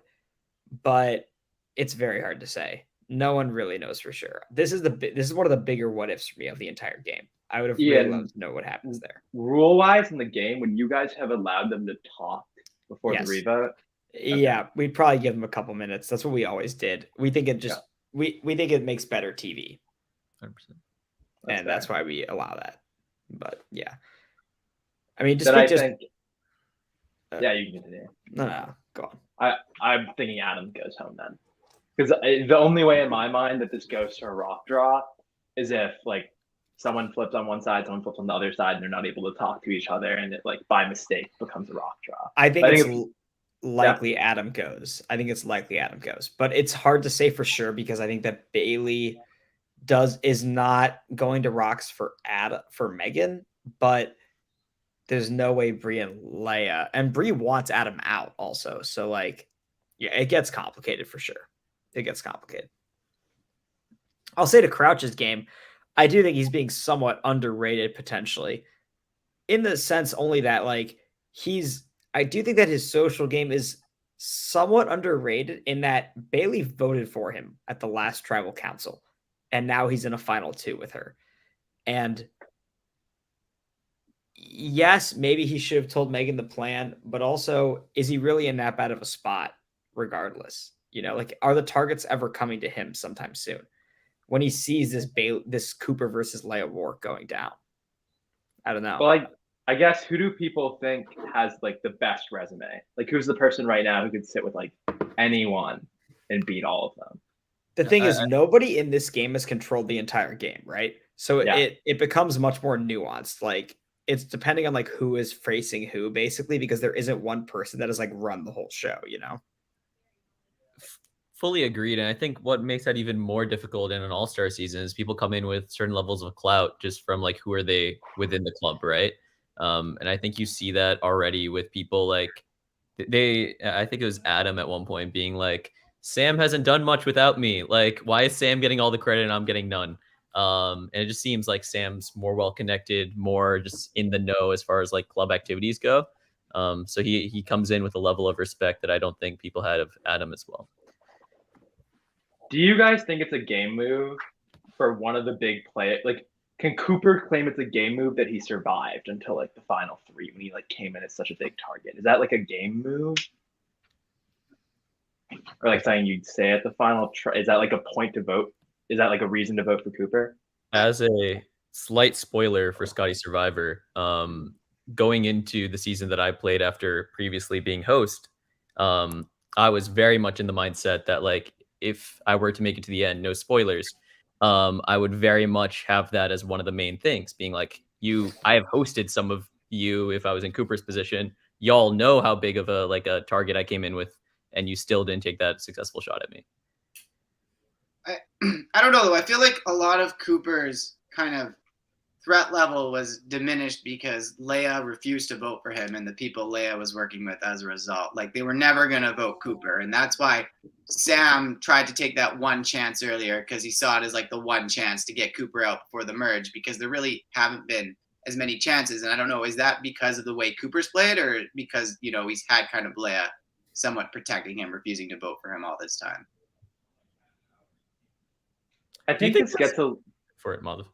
[SPEAKER 1] But it's very hard to say. No one really knows for sure. This is one of the bigger what ifs for me of the entire game. I would have really loved to know what happens there.
[SPEAKER 5] Rule wise in the game, when you guys have allowed them to talk before the revote,
[SPEAKER 1] yeah, we'd probably give them a couple minutes. That's what we always did. We think it just we think it makes better TV,
[SPEAKER 3] 100%.
[SPEAKER 1] And that's why we allow that. But yeah, I mean,
[SPEAKER 5] yeah, you can continue.
[SPEAKER 1] No, go on.
[SPEAKER 5] I'm thinking Adam goes home then. Because the only way in my mind that this goes to a rock draw is if like someone flips on one side, someone flips on the other side, and they're not able to talk to each other, and it like by mistake becoes a rock draw.
[SPEAKER 1] I think it's likely Adam goes. I think it's likely Adam goes, but it's hard to say for sure because I think that Bailey is not going to Rocks for Megan, but there's no way Bree and Leia, and Bree wants Adam out also. So like, yeah, it gets complicated for sure. It gets complicated. I'll say to Crouch's game, I do think he's being somewhat underrated potentially, in the sense only that like I do think that his social game is somewhat underrated in that Bailey voted for him at the last tribal council, and now he's in a final two with her. And yes, maybe he should have told Megan the plan, but also, is he really in that bad of a spot regardless? You know, like, are the targets ever coming to him sometime soon? when he sees this Cooper versus Leia war going down. I don't know.
[SPEAKER 5] Well, I guess who do people think has like the best resume? Like, who's the person right now who could sit with like anyone and beat all of them?
[SPEAKER 1] The thing is, nobody in this game has controlled the entire game, right? So
[SPEAKER 5] Yeah.
[SPEAKER 1] it becomes much more nuanced. Like, it's depending on like who is facing who, basically, because there isn't one person that has like run the whole show, you know?
[SPEAKER 3] Fully agreed. And I think what makes that even more difficult in an all-star season is people come in with certain levels of clout just from like who are they within the club, right? And I think you see that already with people like I think it was Adam at one point being like, Sam hasn't done much without me. Like, why is Sam getting all the credit and I'm getting none? And it just seems like Sam's more well connected, more just in the know as far as like club activities go. So he comes in with a level of respect that I don't think people had of Adam as well.
[SPEAKER 5] Do you guys think it's a game move for one of the big players? Like, can Cooper claim it's a game move that he survived until like the final 3 when he like came in as such a big target? Is that like a game move? Or like something you'd say at the final? Is that like a point to vote? Is that like a reason to vote for Cooper?
[SPEAKER 3] As a slight spoiler for Scotty Survivor, going into the season that I played after previously being host, I was very much in the mindset that like if I were to make it to the end, no spoilers, I would very much have that as one of the main things, being like, I have hosted some of you if I was in Cooper's position. Y'all know how big of a target I came in with, and you still didn't take that successful shot at me.
[SPEAKER 4] I don't know, though. I feel like a lot of Cooper's kind of threat level was diminished because Leia refused to vote for him and the people Leia was working with as a result. Like, they were never going to vote Cooper. And that's why Sam tried to take that one chance earlier, because he saw it as like the one chance to get Cooper out before the merge, because there really haven't been as many chances. And I don't know, is that because of the way Cooper's played, or because, you know, he's had kind of Leia somewhat protecting him, refusing to vote for him all this time?
[SPEAKER 5] I think this gets a...
[SPEAKER 3] For it, Madhav.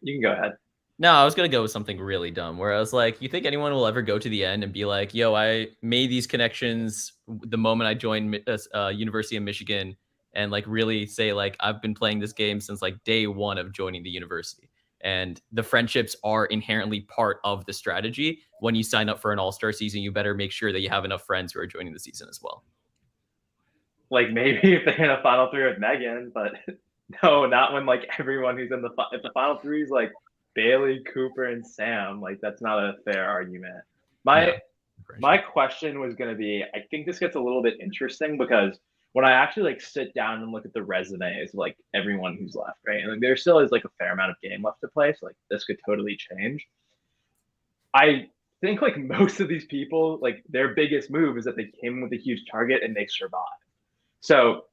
[SPEAKER 5] You can go ahead.
[SPEAKER 3] No, I was going to go with something really dumb where I was like, you think anyone will ever go to the end and be like, yo, I made these connections the moment I joined University of Michigan, and like really say like, I've been playing this game since like day one of joining the university. And the friendships are inherently part of the strategy. When you sign up for an all-star season, you better make sure that you have enough friends who are joining the season as well.
[SPEAKER 5] Like, maybe if they're in a final 3 with Megan, but no, not when like everyone who's in if the final 3 is like Bailey, Cooper, and Sam. Like, that's not a fair argument. My question was going to be, I think this gets a little bit interesting because when I actually like sit down and look at the resumes of like everyone who's left, right? And like, there still is like a fair amount of game left to play. So like this could totally change. I think like most of these people, like their biggest move is that they came with a huge target and they survived. So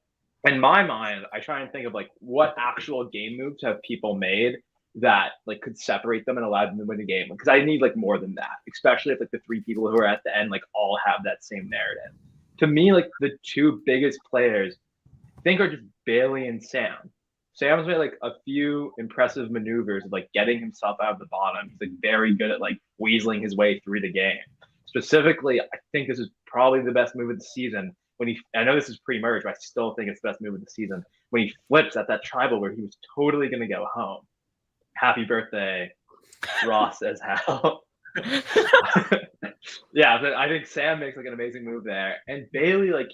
[SPEAKER 5] in my mind, I try and think of like what actual game moves have people made that like could separate them and allow them to win the game. Because I need like more than that, especially if like the 3 people who are at the end like all have that same narrative. To me, like the 2 biggest players I think are just Bailey and Sam. Sam's made like a few impressive maneuvers of like getting himself out of the bottom. He's like very good at like weaseling his way through the game. Specifically, I think this is probably the best move of the season. I know this is pre-merge, but I still think it's the best move of the season. When he flips at that tribal where he was totally going to go home. Happy birthday, Ross as hell. Yeah, but I think Sam makes like an amazing move there. And Bailey, like,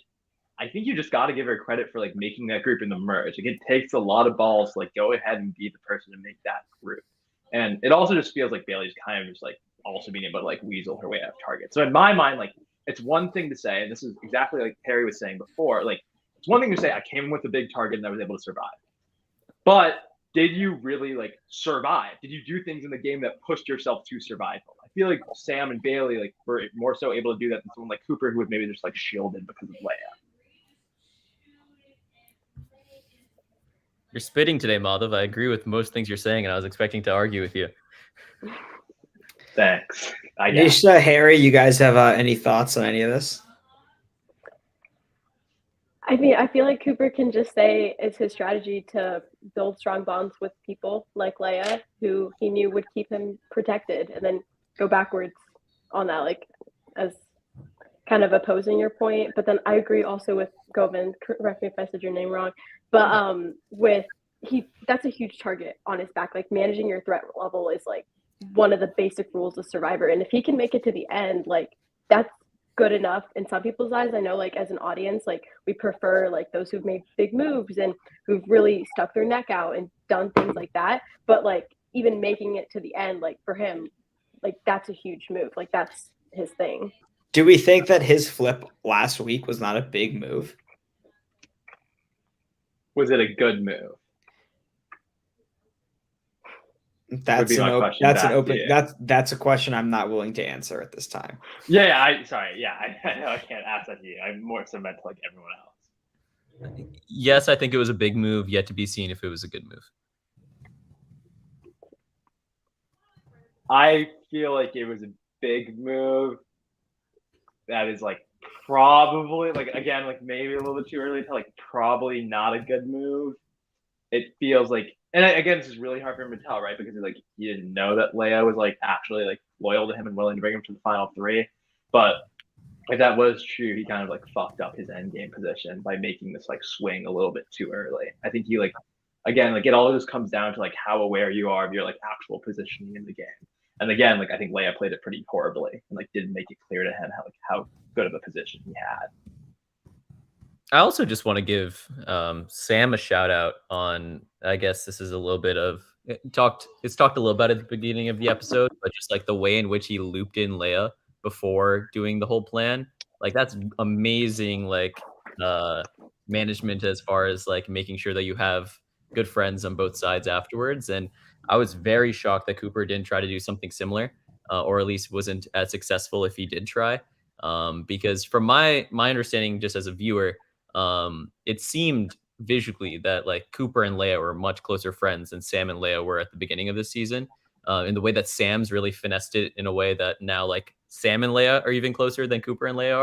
[SPEAKER 5] I think you just got to give her credit for like making that group in the merge. Like, it takes a lot of balls to like go ahead and be the person to make that group. And it also just feels like Bailey's kind of just like also being able to like weasel her way out of target. So in my mind, like, it's one thing to say, and this is exactly like Harry was saying before, like, it's one thing to say I came in with a big target and I was able to survive. But did you really like survive? Did you do things in the game that pushed yourself to survival? I feel like Sam and Bailey like were more so able to do that than someone like Cooper, who was maybe just like shielded because of Leia.
[SPEAKER 3] You're spitting today, Madhav. I agree with most things you're saying, and I was expecting to argue with you.
[SPEAKER 5] Thanks.
[SPEAKER 1] Nisha, Harry, you guys have any thoughts on any of this?
[SPEAKER 2] I mean, I feel like Cooper can just say it's his strategy to build strong bonds with people like Leia, who he knew would keep him protected, and then go backwards on that, like, as kind of opposing your point. But then I agree also with Govind, correct me if I said your name wrong, but with that's a huge target on his back. Like managing your threat level is like one of the basic rules of Survivor. And if he can make it to the end, like that's good enough in some people's eyes. I know like as an audience, like we prefer like those who've made big moves and who've really stuck their neck out and done things like that. But like even making it to the end, like for him, like that's a huge move. Like that's his thing.
[SPEAKER 1] Do we think that his flip last week was not a big move?
[SPEAKER 5] Was it a good move?
[SPEAKER 1] That's an open that's a question I'm not willing to answer at this time.
[SPEAKER 5] I know I can't ask that to you. I'm more so meant to like everyone else.
[SPEAKER 3] Yes, I think it was a big move. Yet to be seen if it was a good move.
[SPEAKER 5] I feel like it was a big move. That is like probably like again like maybe a little bit too early to like probably not a good move. It feels like, and again, this is really hard for him to tell, right? Because like he didn't know that Leia was like actually like loyal to him and willing to bring him to the final three. But if that was true, he kind of like fucked up his end game position by making this like swing a little bit too early. I think he like again like it all just comes down to like how aware you are of your like actual positioning in the game. And again, like I think Leia played it pretty horribly and like didn't make it clear to him how good of a position he had.
[SPEAKER 3] I also just want to give Sam a shout out on, I guess this is a little bit of, it's talked a little bit at the beginning of the episode, but just like the way in which he looped in Leia before doing the whole plan. Like that's amazing, like management as far as like making sure that you have good friends on both sides afterwards. And I was very shocked that Cooper didn't try to do something similar, or at least wasn't as successful if he did try. Because from my understanding, just as a viewer, it seemed visually that like Cooper and Leia were much closer friends than Sam and Leia were at the beginning of the season. In the way that Sam's really finessed it in a way that now like Sam and Leia are even closer than Cooper and Leia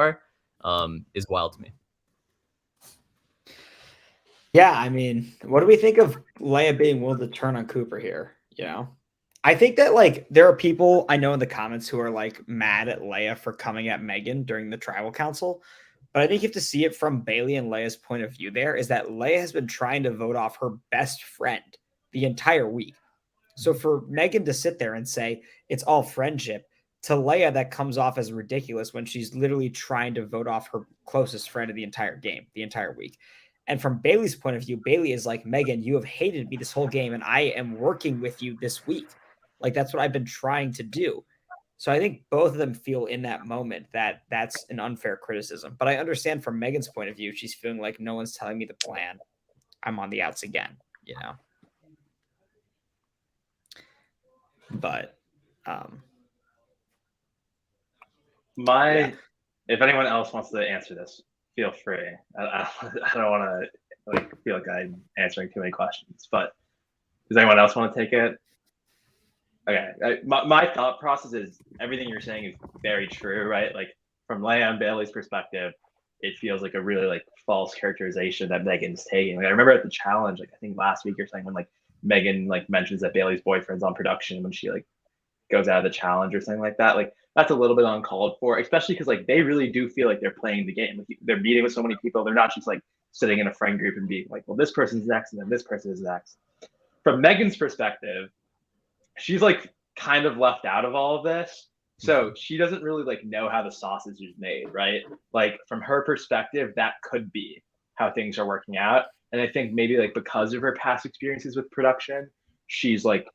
[SPEAKER 3] are, is wild to me.
[SPEAKER 1] Yeah, I mean, what do we think of Leia being willing to turn on Cooper here? You know, I think that like there are people I know in the comments who are like mad at Leia for coming at Megan during the tribal council. But I think you have to see it from Bailey and Leia's point of view there is that Leia has been trying to vote off her best friend the entire week. So for Megan to sit there and say it's all friendship, to Leia that comes off as ridiculous when she's literally trying to vote off her closest friend of the entire game, the entire week. And from Bailey's point of view, Bailey is like, Megan, you have hated me this whole game and I am working with you this week. Like that's what I've been trying to do. So I think both of them feel in that moment that that's an unfair criticism. But I understand from Megan's point of view, she's feeling like no one's telling me the plan. I'm on the outs again, you know. But
[SPEAKER 5] if anyone else wants to answer this, feel free. I don't want to like feel like I'm answering too many questions, but does anyone else want to take it? Okay, my thought process is everything you're saying is very true, right? Like from Leia and Bailey's perspective, it feels like a really like false characterization that Megan's taking. Like I remember at the challenge, like I think last week or something, when like Megan like mentions that Bailey's boyfriend's on production when she like goes out of the challenge or something like that. Like that's a little bit uncalled for, especially because like they really do feel like they're playing the game. Like they're meeting with so many people. They're not just like sitting in a friend group and being like, well, this person's next and then this person is next. From Megan's perspective, she's like kind of left out of all of this. So she doesn't really like know how the sausage is made, right? Like from her perspective, that could be how things are working out. And I think maybe like because of her past experiences with production, she's like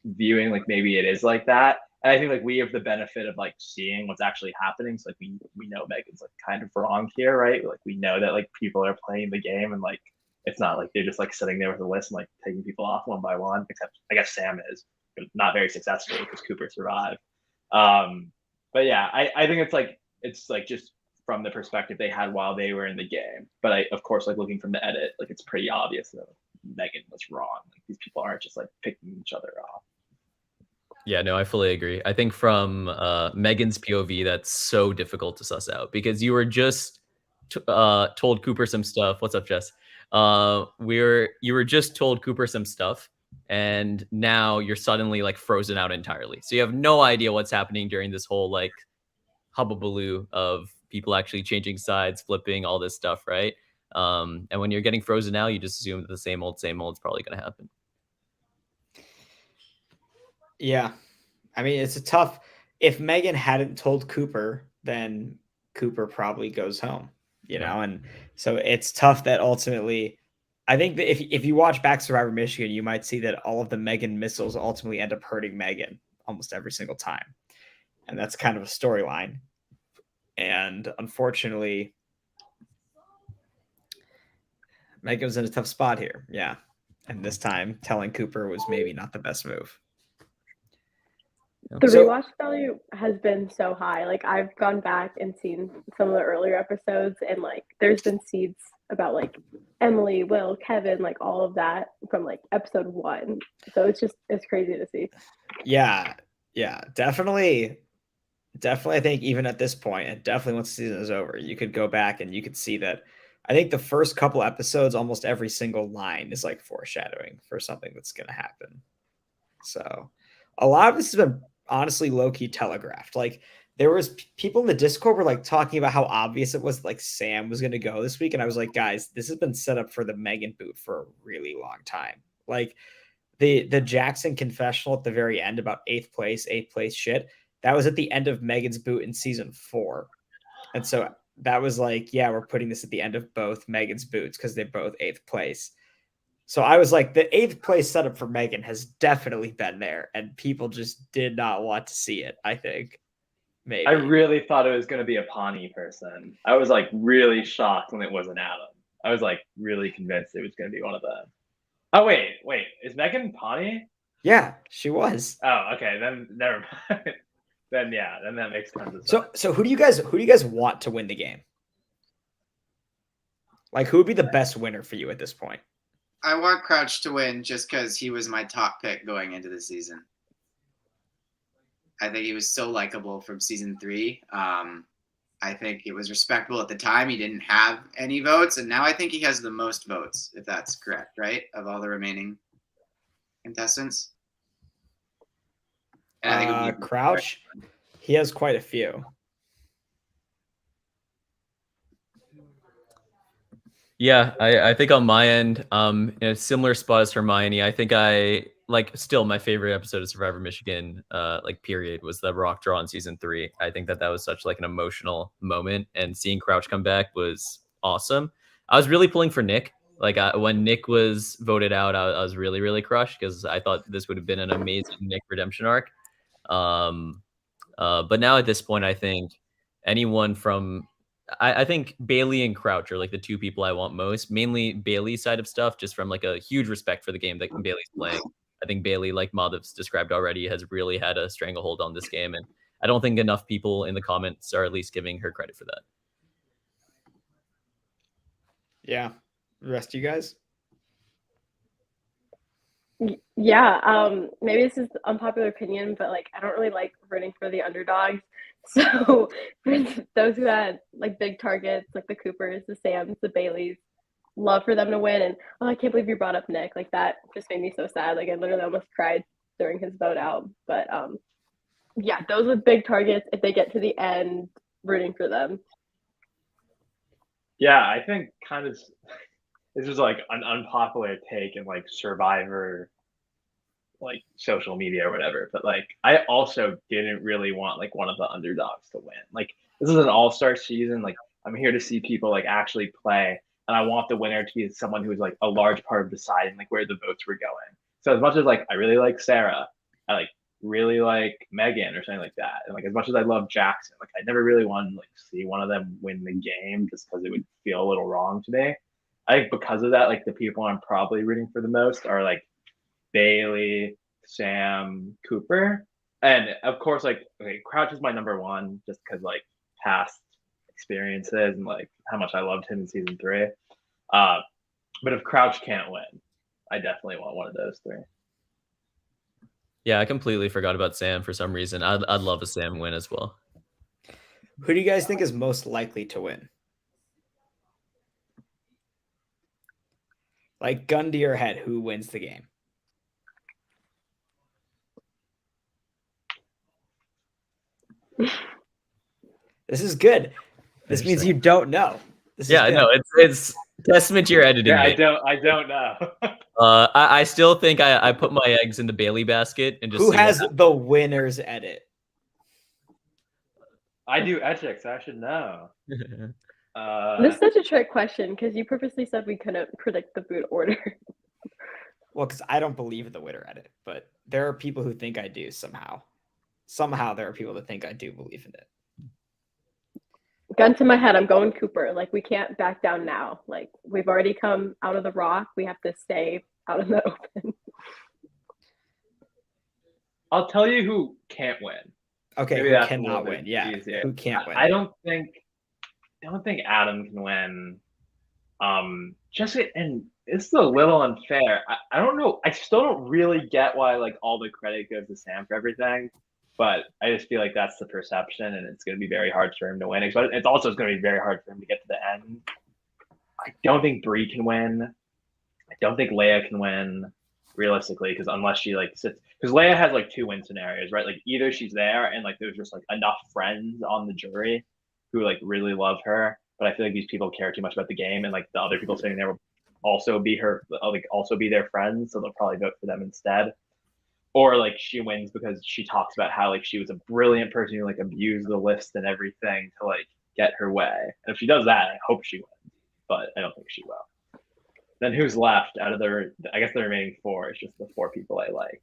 [SPEAKER 5] viewing like maybe it is like that. And I think like we have the benefit of like seeing what's actually happening. So like we know Megan's like kind of wrong here, right? Like we know that like people are playing the game and like it's not like they're just like sitting there with a list and like taking people off one by one, except I guess Sam is, but not very successfully because Cooper survived. But yeah, I think it's like just from the perspective they had while they were in the game. But I, of course, like looking from the edit, like it's pretty obvious that Megan was wrong. Like these people aren't just like picking each other off.
[SPEAKER 3] Yeah, no, I fully agree. I think from Megan's POV, that's so difficult to suss out because you were just told Cooper some stuff. What's up, Jess? You were just told Cooper some stuff, and now you're suddenly like frozen out entirely. So you have no idea what's happening during this whole like hubbubaloo of people actually changing sides, flipping, all this stuff, right? And when you're getting frozen out, you just assume that the same old is probably going to happen.
[SPEAKER 1] Yeah. I mean, it's a tough. If Megan hadn't told Cooper, then Cooper probably goes home, and so it's tough that ultimately. I think that if you watch back Survivor Michigan, you might see that all of the Megan missiles ultimately end up hurting Megan almost every single time. And that's kind of a storyline. And unfortunately, Megan was in a tough spot here. Yeah. And this time, telling Cooper was maybe not the best move.
[SPEAKER 2] The rewatch value has been so high. Like, I've gone back and seen some of the earlier episodes, and like there's been seeds about like Emily, Will, Kevin, like all of that from like episode 1. So it's crazy to see.
[SPEAKER 1] Yeah. Definitely I think even at this point, and definitely once the season is over, you could go back and you could see that. I think the first couple episodes, almost every single line is like foreshadowing for something that's going to happen. So a lot of this has been honestly low-key telegraphed. Like, there was people in the Discord were like talking about how obvious it was like Sam was going to go this week. And I was like, guys, this has been set up for the Megan boot for a really long time. Like, the Jackson confessional at the very end about eighth place shit, that was at the end of Megan's boot in season 4. And so that was like, yeah, we're putting this at the end of both Megan's boots because they're both 8th place. So I was like, the 8th place setup for Megan has definitely been there, and people just did not want to see it, I think. Maybe.
[SPEAKER 5] I really thought it was going to be a Pawnee person. I was like really shocked when it wasn't Adam. I was like really convinced it was going to be one of them. Oh, wait. Is Megan Pawnee?
[SPEAKER 1] Yeah, she was.
[SPEAKER 5] Oh, okay. Then never mind. Then that makes tons of sense.
[SPEAKER 1] So who do you guys want to win the game? Like, who would be the best winner for you at this point?
[SPEAKER 4] I want Crouch to win just because he was my top pick going into the season. I think he was so likable from season 3. I think it was respectable at the time. He didn't have any votes, and now I think he has the most votes, if that's correct, right? Of all the remaining contestants.
[SPEAKER 1] And I think Crouch, he has quite a few.
[SPEAKER 3] Yeah, I think on my end, in a similar spot as Hermione, I think still my favorite episode of Survivor Michigan, period, was the rock draw in season 3. I think that was such like an emotional moment, and seeing Crouch come back was awesome. I was really pulling for Nick. When Nick was voted out, I was really, really crushed because I thought this would have been an amazing Nick redemption arc. But now at this point, I think anyone from I think Bailey and Crouch are like the 2 people I want most. Mainly Bailey's side of stuff, just from like a huge respect for the game that Bailey's playing. I think Bailey, like Madhav's described already, has really had a stranglehold on this game, and I don't think enough people in the comments are at least giving her credit for that.
[SPEAKER 1] Yeah, the rest of you guys.
[SPEAKER 2] Yeah, maybe this is unpopular opinion, but like I don't really like rooting for the underdogs. So for those who had like big targets, like the Coopers, the Sams, the Baileys, love for them to win. And I can't believe you brought up Nick. Like, that just made me so sad. Like, I literally almost cried during his vote out. But yeah, those are big targets. If they get to the end, rooting for them.
[SPEAKER 5] Yeah, I think kind of this is like an unpopular take in like Survivor, like social media or whatever. But like, I also didn't really want like one of the underdogs to win. Like, this is an all-star season. Like, I'm here to see people like actually play, and I want the winner to be someone who's like a large part of deciding like where the votes were going. So as much as like I really like Sarah, I like really like Megan or something like that, and like as much as I love Jackson, like I never really wanted to like see one of them win the game just because it would feel a little wrong to me. I think because of that, like the people I'm probably rooting for the most are like Bailey, Sam, Cooper, and of course like Crouch is my number 1 just because like past experiences and like how much I loved him in season 3. But if Crouch can't win, I definitely want one of those 3.
[SPEAKER 3] Yeah, I completely forgot about Sam for some reason. I'd love a Sam win as well.
[SPEAKER 1] Who do you guys think is most likely to win? Like, gun to your head, who wins the game? This is good. This means you don't know.
[SPEAKER 3] I know. Testament to your editing.
[SPEAKER 5] Yeah,
[SPEAKER 3] mate.
[SPEAKER 5] I don't know.
[SPEAKER 3] I still think I put my eggs in the Bailey basket and just
[SPEAKER 1] Who
[SPEAKER 3] see
[SPEAKER 1] has the winner's edit?
[SPEAKER 5] I do ethics. I should know.
[SPEAKER 2] This is such a trick question because you purposely said we couldn't predict the boot order.
[SPEAKER 1] Well, because I don't believe in the winner edit, but there are people who think I do somehow. Somehow there are people that think I do believe in it.
[SPEAKER 2] Gun to my head, I'm going Cooper. Like, we can't back down now. Like, we've already come out of the rock. We have to stay out in the open.
[SPEAKER 5] I'll tell you who can't win.
[SPEAKER 1] Okay,
[SPEAKER 5] Maybe
[SPEAKER 1] who
[SPEAKER 5] that's a
[SPEAKER 1] cannot
[SPEAKER 5] little bit
[SPEAKER 1] win? Yeah,
[SPEAKER 5] easier.
[SPEAKER 1] who can't win?
[SPEAKER 5] I don't think Adam can win. And this is a little unfair. I don't know. I still don't really get why like all the credit goes to Sam for everything, but I just feel like that's the perception, and it's going to be very hard for him to win. But it's also going to be very hard for him to get to the end. I don't think Bree can win. I don't think Leia can win realistically, because unless she like sits, because Leia has like 2 win scenarios, right? Like either she's there and like there's just like enough friends on the jury who like really love her, but I feel like these people care too much about the game, and like the other people sitting there will also be their friends, so they'll probably vote for them instead. Or like she wins because she talks about how like she was a brilliant person who like abused the list and everything to like get her way. And if she does that, I hope she wins, but I don't think she will. Then who's left out of I guess the remaining 4 is just the 4 people I like.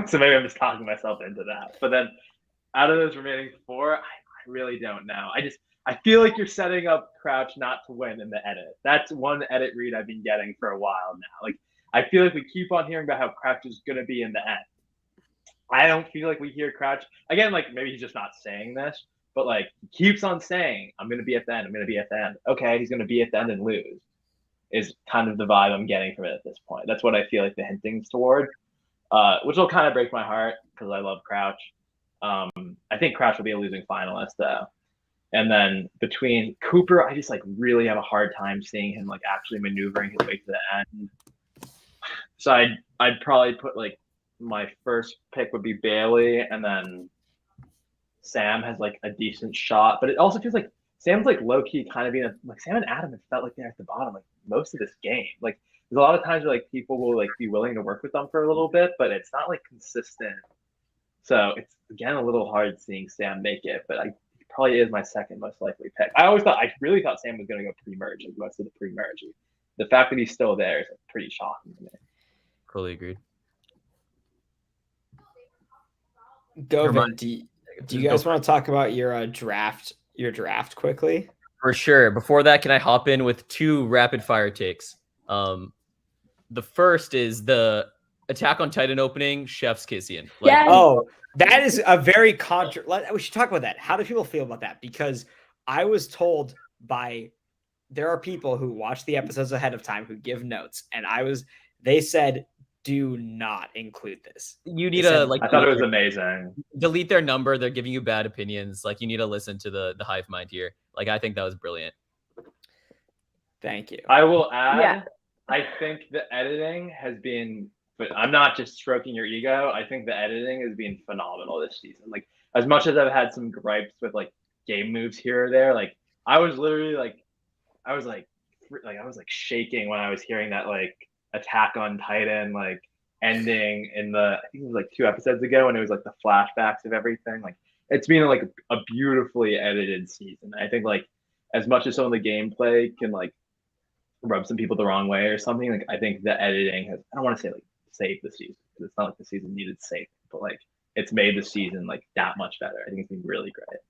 [SPEAKER 5] So maybe I'm just talking myself into that. But then out of those remaining 4, I really don't know. I feel like you're setting up Crouch not to win in the edit. That's one edit read I've been getting for a while now. Like, I feel like we keep on hearing about how Crouch is going to be in the end. I don't feel like we hear Crouch again. Like maybe he's just not saying this, but like he keeps on saying, "I'm going to be at the end. I'm going to be at the end." Okay, he's going to be at the end and lose. Is kind of the vibe I'm getting from it at this point. That's what I feel like the hinting's toward, which will kind of break my heart because I love Crouch. I think Crouch will be a losing finalist though. And then between Cooper, I just like really have a hard time seeing him like actually maneuvering his way to the end. So I'd probably put like my first pick would be Bailey, and then Sam has like a decent shot, but it also feels like Sam's like low key kind of being like Sam and Adam have felt like they're at the bottom like most of this game. Like there's a lot of times where like people will like be willing to work with them for a little bit, but it's not like consistent. So it's again a little hard seeing Sam make it, but he probably is my second most likely pick. I really thought Sam was going to go pre-merge like most of the pre-merge. The fact that he's still there is pretty shocking to me.
[SPEAKER 3] Totally agreed.
[SPEAKER 1] Govin, do you guys want to talk about your draft quickly?
[SPEAKER 3] For sure. Before that, can I hop in with 2 rapid fire takes? The first is the Attack on Titan opening, Chef's Kissian.
[SPEAKER 2] Like, yes.
[SPEAKER 1] Oh, that is a very we should talk about that. How do people feel about that? Because I was told there are people who watch the episodes ahead of time who give notes, and they said, do not include this.
[SPEAKER 3] You need to
[SPEAKER 5] I thought it was amazing.
[SPEAKER 3] Delete their number. They're giving you bad opinions. Like you need to listen to the hive mind here. Like I think that was brilliant.
[SPEAKER 1] Thank you.
[SPEAKER 5] I will add. Yeah. I think the editing has been, but I'm not just stroking your ego. I think the editing has been phenomenal this season. Like as much as I've had some gripes with like game moves here or there, like I was literally like, I was shaking when I was hearing that like Attack on Titan like ending in I think it was like 2 episodes ago, and it was like the flashbacks of everything. Like it's been like a beautifully edited season. I think like as much as some of the gameplay can like rub some people the wrong way or something, like I think the editing has, I don't want to say like saved the season because it's not like the season needed saving, but like it's made the season like that much better. I think it's been really great.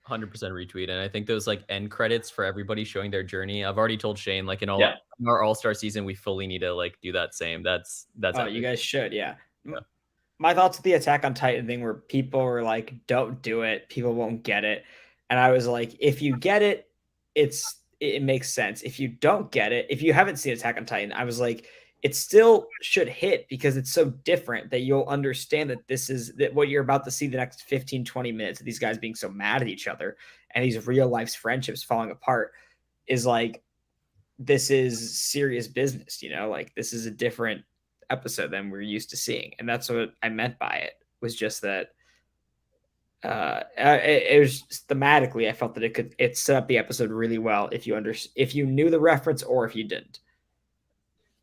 [SPEAKER 3] 100% retweet. And I think those like end credits for everybody showing their journey. I've already told Shane, like in our All-Star season, we fully need to like do that same. That's
[SPEAKER 1] you guys should. Yeah. My thoughts with the Attack on Titan thing were people were like, don't do it. People won't get it. And I was like, if you get it, it makes sense. If you don't get it, if you haven't seen Attack on Titan, I was like, it still should hit because it's so different that you'll understand that what you're about to see the next 15, 20 minutes of these guys being so mad at each other and these real life friendships falling apart is like, this is serious business, like this is a different episode than we're used to seeing. And that's what I meant by it, was just that it was thematically, I felt that it set up the episode really well if you knew the reference or if you didn't.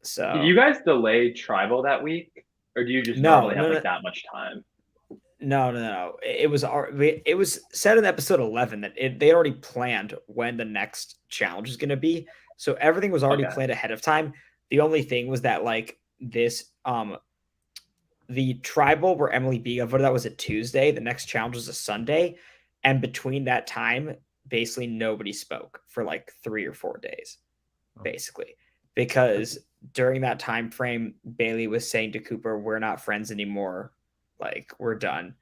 [SPEAKER 1] So
[SPEAKER 5] Did you guys delay Tribal that week, or do you just
[SPEAKER 1] No,
[SPEAKER 5] normally have
[SPEAKER 1] no,
[SPEAKER 5] like
[SPEAKER 1] no.
[SPEAKER 5] that much time?
[SPEAKER 1] No. It was said in episode 11 that they already planned when the next challenge is going to be. So everything was already
[SPEAKER 5] Okay.
[SPEAKER 1] planned ahead of time. The only thing was that like this the tribal where Emily B got voted, that was a Tuesday. The next challenge was a Sunday, and between that time, basically nobody spoke for like 3 or 4 days, basically, because during that time frame, Bailey was saying to Cooper, "We're not friends anymore. Like we're done."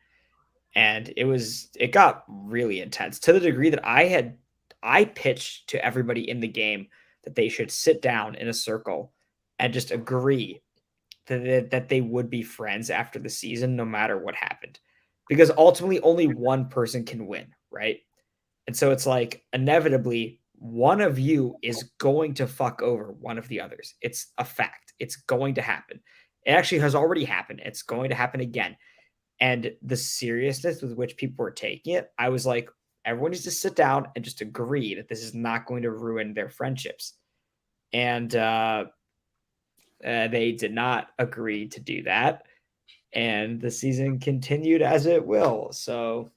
[SPEAKER 1] And it got really intense to the degree that I pitched to everybody in the game that they should sit down in a circle and just agree that they would be friends after the season, no matter what happened, because ultimately only one person can win, right? And so it's like inevitably one of you is going to fuck over one of the others. It's a fact. It's going to happen. It actually has already happened. It's going to happen again. And the seriousness with which people were taking it, I was like, everyone needs to sit down and just agree that this is not going to ruin their friendships. And they did not agree to do that. And the season continued as it will. So,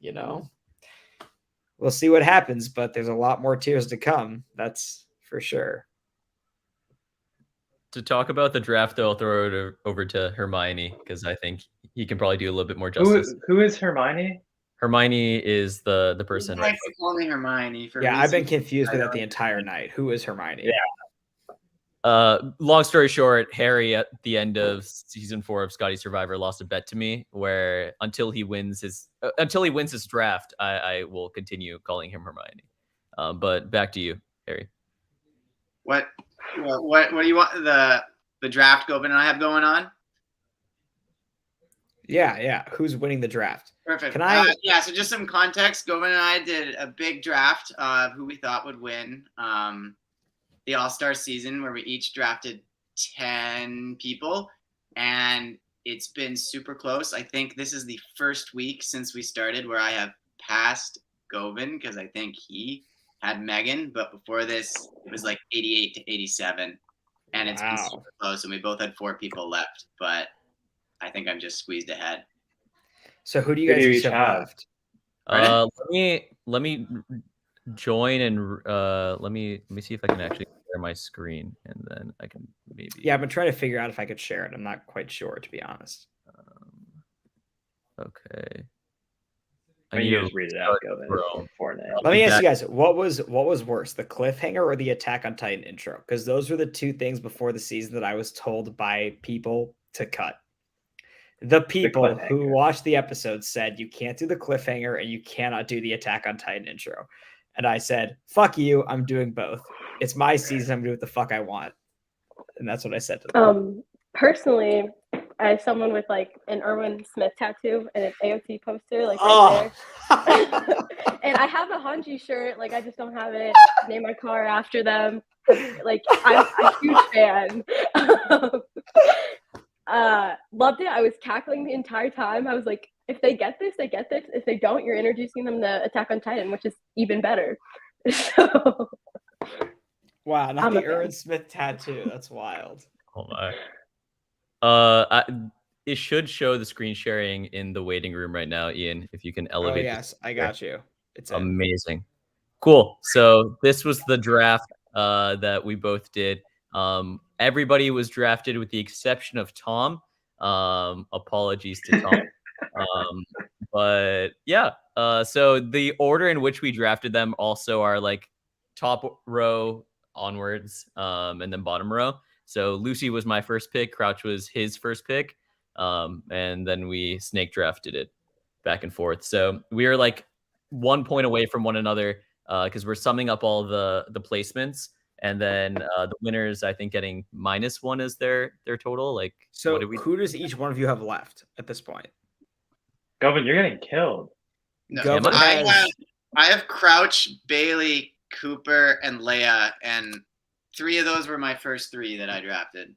[SPEAKER 1] we'll see what happens, but there's a lot more tears to come. That's for sure.
[SPEAKER 3] To talk about the draft, though, I'll throw it over to Hermione because I think he can probably do a little bit more justice.
[SPEAKER 5] Who is Hermione?
[SPEAKER 3] Hermione is the person.
[SPEAKER 4] I only Hermione.
[SPEAKER 1] Yeah, I've been confused with that the entire night. Who is Hermione?
[SPEAKER 5] Yeah.
[SPEAKER 3] Long story short, Harry at the end of season 4 of Scotty Survivor lost a bet to me where until he wins his draft, I will continue calling him Hermione. But back to you, Harry.
[SPEAKER 4] What do you want the draft Govan and I have going on?
[SPEAKER 1] Yeah. Who's winning the draft?
[SPEAKER 4] Perfect.
[SPEAKER 1] Can I?
[SPEAKER 4] So just some context. Govan and I did a big draft of who we thought would win the All-Star season, where we each drafted 10 people, and it's been super close. I think this is the first week since we started where I have passed Govan because I think he had Megan, but before this it was like 88 to 87, and it's been super close, and we both had 4 people left, but I think I'm just squeezed ahead.
[SPEAKER 1] So who do you guys each have left?
[SPEAKER 3] Let me join and let me see if I can actually share my screen, and then I can maybe.
[SPEAKER 1] Yeah, I've been trying to figure out if I could share it. I'm not quite sure, to be honest.
[SPEAKER 3] Okay.
[SPEAKER 5] I need to just read it out.
[SPEAKER 1] Let me ask you guys, what was worse, the cliffhanger or the Attack on Titan intro? Because those were the two things before the season that I was told by people to cut. The people who watched the episode said you can't do the cliffhanger and you cannot do the Attack on Titan intro. And I said, fuck you, I'm doing both. It's my season, I'm doing what the fuck I want. And that's what I said to them.
[SPEAKER 2] Personally, as someone with like an Erwin Smith tattoo and an AOT poster, like right there. And I have a Hanji shirt, like I just don't have it. Name my car after them. Like I'm a huge fan. Loved it. I was cackling the entire time. I was like, if they get this, they get this. If they don't, you're introducing them to Attack on Titan, which is even better. So,
[SPEAKER 1] wow, not the Erwin Smith tattoo. That's wild.
[SPEAKER 3] Oh my. It should show the screen sharing in the waiting room right now, Ian. If you can elevate.
[SPEAKER 1] Oh yes, I got you. It's
[SPEAKER 3] amazing. Cool. So this was the draft that we both did. Everybody was drafted with the exception of Tom. Apologies to Tom. But yeah. So the order in which we drafted them also are like top row onwards, and then bottom row. So Lucy was my first pick. Crouch was his first pick. And then we snake drafted it back and forth. So we are like 1 point away from one another because we're summing up all the placements. And then the winners, I think, getting -1 is their total. Like,
[SPEAKER 1] so who does each one of you have left at this point?
[SPEAKER 5] Govan, you're getting killed.
[SPEAKER 4] No, I have Crouch, Bailey, Cooper, and Leia, and 3 of those were my first 3 that I drafted.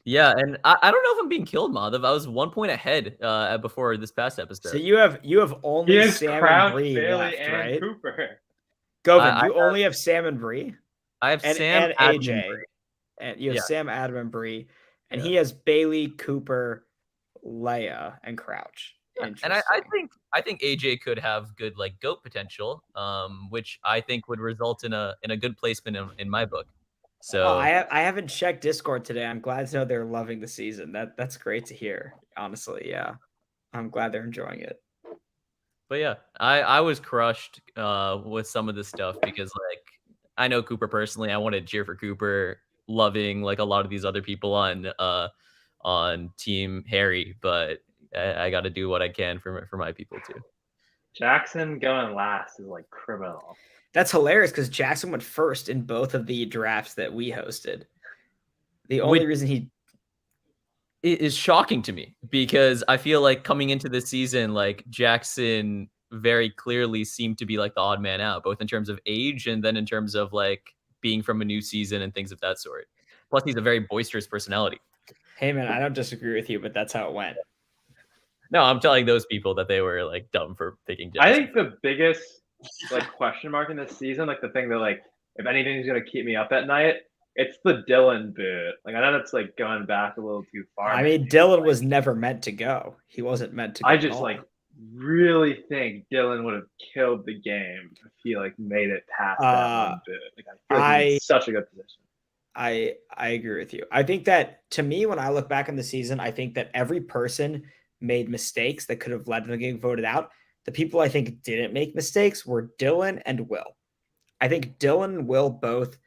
[SPEAKER 3] Yeah, and I don't know if I'm being killed, Madhav. I was 1 point ahead before this past episode.
[SPEAKER 1] So you have
[SPEAKER 5] He
[SPEAKER 1] only
[SPEAKER 5] has
[SPEAKER 1] Sam and
[SPEAKER 5] Crouch,
[SPEAKER 1] Bree
[SPEAKER 5] Bailey,
[SPEAKER 1] left,
[SPEAKER 5] and
[SPEAKER 1] right?
[SPEAKER 5] Cooper.
[SPEAKER 1] Govin,
[SPEAKER 3] I
[SPEAKER 1] you only have Sam and Bree?
[SPEAKER 3] I have
[SPEAKER 1] And
[SPEAKER 3] Sam, Adam, and
[SPEAKER 1] AJ.
[SPEAKER 3] Bree.
[SPEAKER 1] And you have
[SPEAKER 3] Yeah.
[SPEAKER 1] Sam, Adam, and Bree. And
[SPEAKER 3] Yeah.
[SPEAKER 1] he has Bailey, Cooper, Leia, and Crouch.
[SPEAKER 3] And I think AJ could have good like GOAT potential, which I think would result in a good placement in my book. So
[SPEAKER 1] I haven't checked Discord today. I'm glad to know they're loving the season. That's great to hear. Honestly, yeah, I'm glad they're enjoying it.
[SPEAKER 3] But yeah, I was crushed with some of this stuff because like I know Cooper personally. I wanted to cheer for Cooper, loving like a lot of these other people on Team Harry, but I got to do what I can for my people too.
[SPEAKER 5] Jackson going last is like criminal.
[SPEAKER 1] That's hilarious because Jackson went first in both of the drafts that we hosted. The only reason
[SPEAKER 3] it is shocking to me because I feel like coming into this season, like Jackson very clearly seemed to be like the odd man out, both in terms of age and then in terms of like being from a new season and things of that sort. Plus, he's a very boisterous personality.
[SPEAKER 1] Hey man, I don't disagree with you, but that's how it went.
[SPEAKER 3] No, I'm telling those people that they were like dumb for picking Jackson.
[SPEAKER 5] I think the biggest like question mark in this season, like the thing that like if anything's gonna keep me up at night, it's the Dylan boot. Like I know that's like going back a little too far.
[SPEAKER 1] I mean, Dylan was never meant to go. He wasn't meant to go.
[SPEAKER 5] I just like really think Dylan would have killed the game if he like made it past that one boot. Like I feel like he's in such a good position.
[SPEAKER 1] I agree with you. I think that to me, when I look back on the season, I think that every person made mistakes that could have led them to getting voted out. The people I think didn't make mistakes were Dylan and Will. I think Dylan and Will both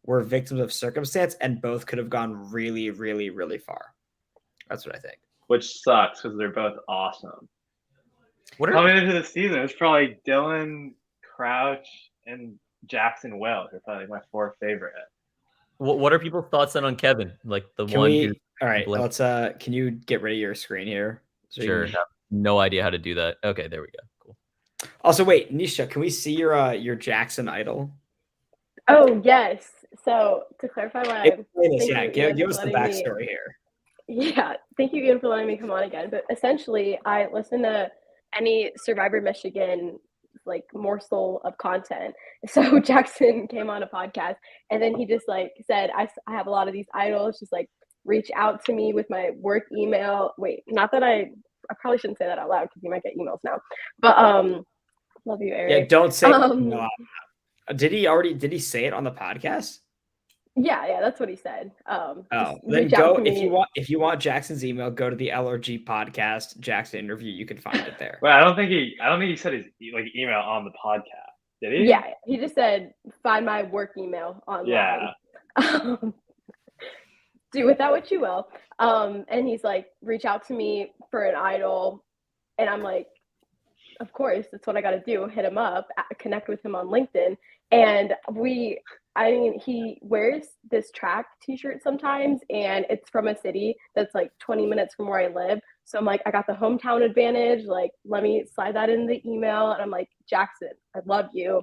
[SPEAKER 1] were victims of circumstance and both could have gone really, really, really far. That's what I think.
[SPEAKER 5] Which sucks because they're both awesome. Coming into the season, it's probably Dylan, Crouch, and Jackson Will. They're probably my 4 favorite.
[SPEAKER 3] What are people's thoughts then on Kevin? Like the
[SPEAKER 1] Can
[SPEAKER 3] one
[SPEAKER 1] we,
[SPEAKER 3] who
[SPEAKER 1] all right, let's can you get rid of your screen here? So
[SPEAKER 3] sure. Have no idea how to do that. Okay, there we go. Cool.
[SPEAKER 1] Also, wait, Nisha, can we see your Jackson idol?
[SPEAKER 2] Oh yes. So to clarify why
[SPEAKER 1] give us the backstory here.
[SPEAKER 2] Yeah, thank you, Ian, for letting me come on again. But essentially, I listen to any Survivor Michigan like morsel of content. So Jackson came on a podcast, and then he just like said, "I have a lot of these idols. Just like reach out to me with my work email." Wait, not that I probably shouldn't say that out loud because you might get emails now. But love you, Eric.
[SPEAKER 1] Yeah, don't say. No. Did he say it on the podcast?
[SPEAKER 2] Yeah, that's what he said.
[SPEAKER 1] Then go if you want Jackson's email, go to the LRG podcast Jackson interview. You can find it there.
[SPEAKER 5] Well, I don't think he said his like email on the podcast. Did he?
[SPEAKER 2] Yeah, he just said find my work email online.
[SPEAKER 5] Yeah.
[SPEAKER 2] Do with that what you will. And he's like, reach out to me for an idol, and I'm like, of course, that's what I got to do. Hit him up, connect with him on LinkedIn, and he wears this track t-shirt sometimes, and it's from a city that's like 20 minutes from where I live. So I'm like, I got the hometown advantage. Like, let me slide that in the email. And I'm like, Jackson, I love you.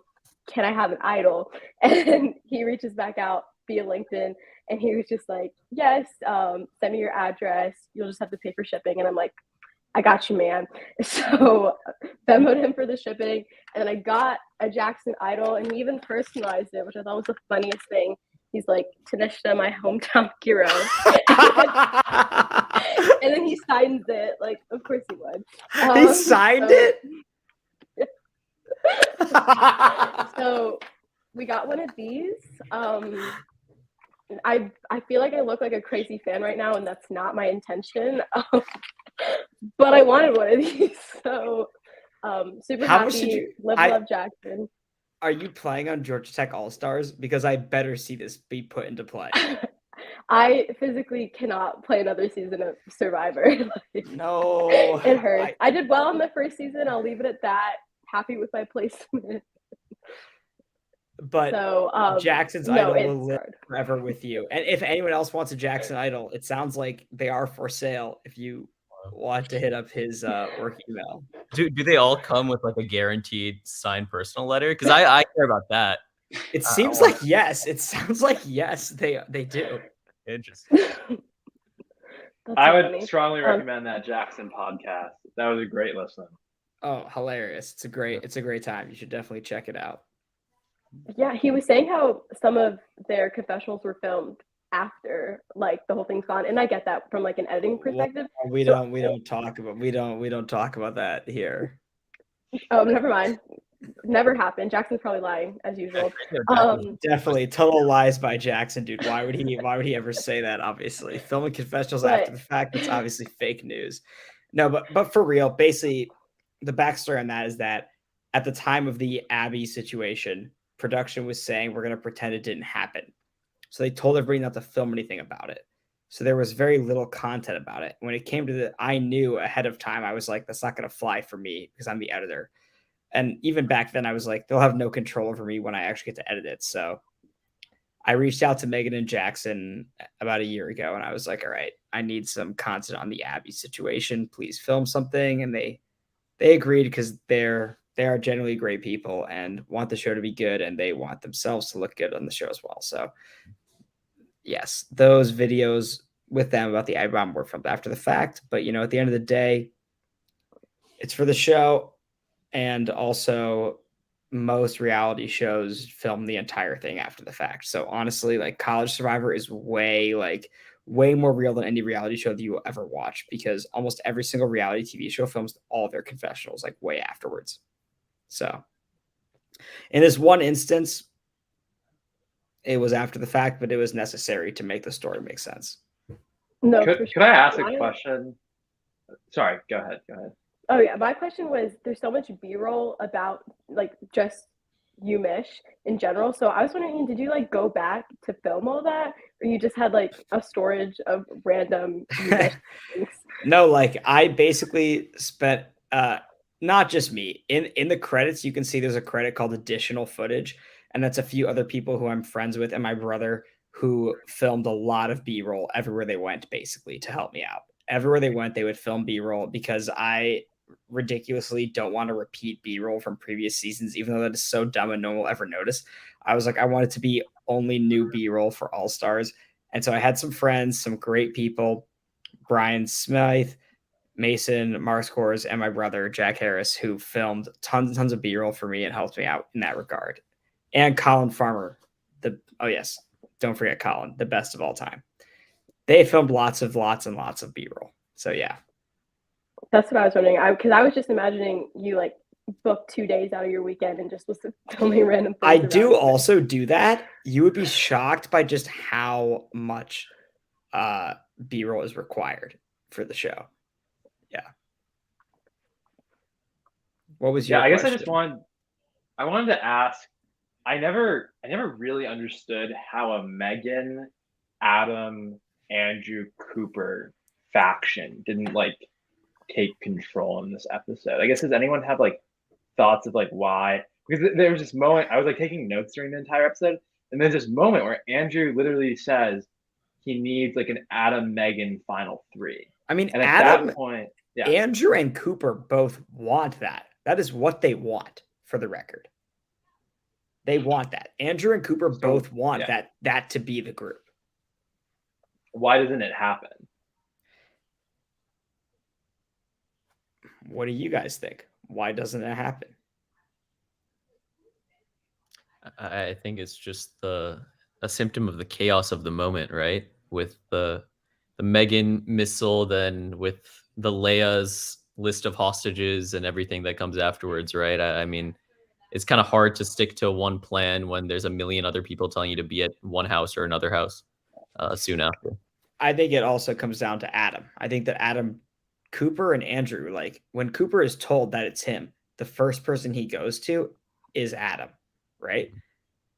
[SPEAKER 2] Can I have an idol? And he reaches back out via LinkedIn, and he was just like, yes, send me your address. You'll just have to pay for shipping. And I'm like, I got you, man. So Venmoed him for the shipping, and then I got a Jackson idol, and he even personalized it, which I thought was the funniest thing. He's like, Tanishta, my hometown hero. And then he signs it. Like, of course he would.
[SPEAKER 1] He signed it?
[SPEAKER 2] So we got one of these. I feel like I look like a crazy fan right now, and that's not my intention. But I wanted one of these, so super happy. Love Jackson.
[SPEAKER 1] Are you playing on Georgia Tech All-Stars? Because I better see this be put into play.
[SPEAKER 2] I physically cannot play another season of Survivor.
[SPEAKER 1] No.
[SPEAKER 2] It hurts. I did well in the first season. I'll leave it at that. Happy with my placement.
[SPEAKER 1] But
[SPEAKER 2] so,
[SPEAKER 1] Jackson's idol will live forever with you. And if anyone else wants a Jackson idol, it sounds like they are for sale if you want to hit up his work email.
[SPEAKER 3] Do they all come with like a guaranteed signed personal letter? Because I care about that.
[SPEAKER 1] It seems like yes. It sounds like yes, they do.
[SPEAKER 3] Interesting.
[SPEAKER 2] That's
[SPEAKER 5] I
[SPEAKER 2] so
[SPEAKER 5] would
[SPEAKER 2] funny.
[SPEAKER 5] strongly recommend that Jackson podcast. That was a great listen.
[SPEAKER 1] Oh, hilarious. It's a great time. You should definitely check it out.
[SPEAKER 2] Yeah, he was saying how some of their confessionals were filmed after like the whole thing's gone, and I get that from like an editing perspective.
[SPEAKER 1] We
[SPEAKER 2] So-
[SPEAKER 1] don't talk about that here.
[SPEAKER 2] Oh, never mind. Never happened. Jackson's probably lying as usual.
[SPEAKER 1] Definitely total lies by Jackson, dude. Why would he ever say that? Obviously, filming confessionals after the fact, that's obviously fake news. No, but for real, basically the backstory on that is that at the time of the Abby situation, production was saying we're going to pretend it didn't happen. So they told everybody not to film anything about it. So there was very little content about it. When it came to I knew ahead of time, I was like, that's not going to fly for me because I'm the editor. And even back then, I was like, they'll have no control over me when I actually get to edit it. So I reached out to Megan and Jackson about a year ago, and I was like, all right, I need some content on the Abby situation. Please film something. And they agreed because they are generally great people and want the show to be good, and they want themselves to look good on the show as well. So yes, those videos with them about the Abby bomb were filmed after the fact. But, at the end of the day, it's for the show. And also most reality shows film the entire thing after the fact. So honestly, like College Survivor is way more real than any reality show that you will ever watch, because almost every single reality TV show films all their confessionals like way afterwards. So in this one instance, it was after the fact, but it was necessary to make the story make sense.
[SPEAKER 2] No,
[SPEAKER 5] Could I ask a question? Sorry, go ahead.
[SPEAKER 2] Oh yeah, my question was, there's so much B-roll about like just you, Mish, in general. So I was wondering, did you like go back to film all that, or you just had like a storage of random things?
[SPEAKER 1] No, like I basically spent not just me. In the credits, you can see there's a credit called additional footage, and that's a few other people who I'm friends with and my brother who filmed a lot of B-roll everywhere they went, basically, to help me out. Everywhere they went, they would film B-roll because I ridiculously don't want to repeat B-roll from previous seasons, even though that is so dumb and no one will ever notice. I was like, I want it to be only new B-roll for All Stars. And so I had some friends, some great people, Brian Smythe, Mason Marskors, and my brother Jack Harris, who filmed tons and tons of B-roll for me and helped me out in that regard. And Colin Farmer, don't forget Colin, the best of all time. They filmed lots and lots of B-roll. So yeah.
[SPEAKER 2] That's what I was wondering. Because I was just imagining you like book 2 days out of your weekend and just was filming random things.
[SPEAKER 1] I do also do that. You would be shocked by just how much B-roll is required for the show. Yeah. What was your
[SPEAKER 5] I guess
[SPEAKER 1] question?
[SPEAKER 5] I wanted to ask, I never really understood how a Megan, Adam, Andrew, Cooper faction didn't like take control in this episode. I guess, does anyone have like thoughts of like why? Because there was this moment, I was like taking notes during the entire episode, and there's this moment where Andrew literally says he needs like an Adam Megan final three.
[SPEAKER 1] I mean,
[SPEAKER 5] and at
[SPEAKER 1] Adam,
[SPEAKER 5] that point,
[SPEAKER 1] Andrew and Cooper both want that. That is what they want, for the record. They want that. Andrew and Cooper both want that to be the group.
[SPEAKER 5] Why doesn't it happen?
[SPEAKER 1] What do you guys think? Why doesn't it happen?
[SPEAKER 3] I think it's just a symptom of the chaos of the moment, right? With the Megan missile, then with the Leia's list of hostages and everything that comes afterwards, right? I mean, it's kind of hard to stick to one plan when there's a million other people telling you to be at one house or another house soon after.
[SPEAKER 1] I think it also comes down to Adam. I think that Adam, Cooper, and Andrew, like when Cooper is told that it's him, the first person he goes to is Adam, right?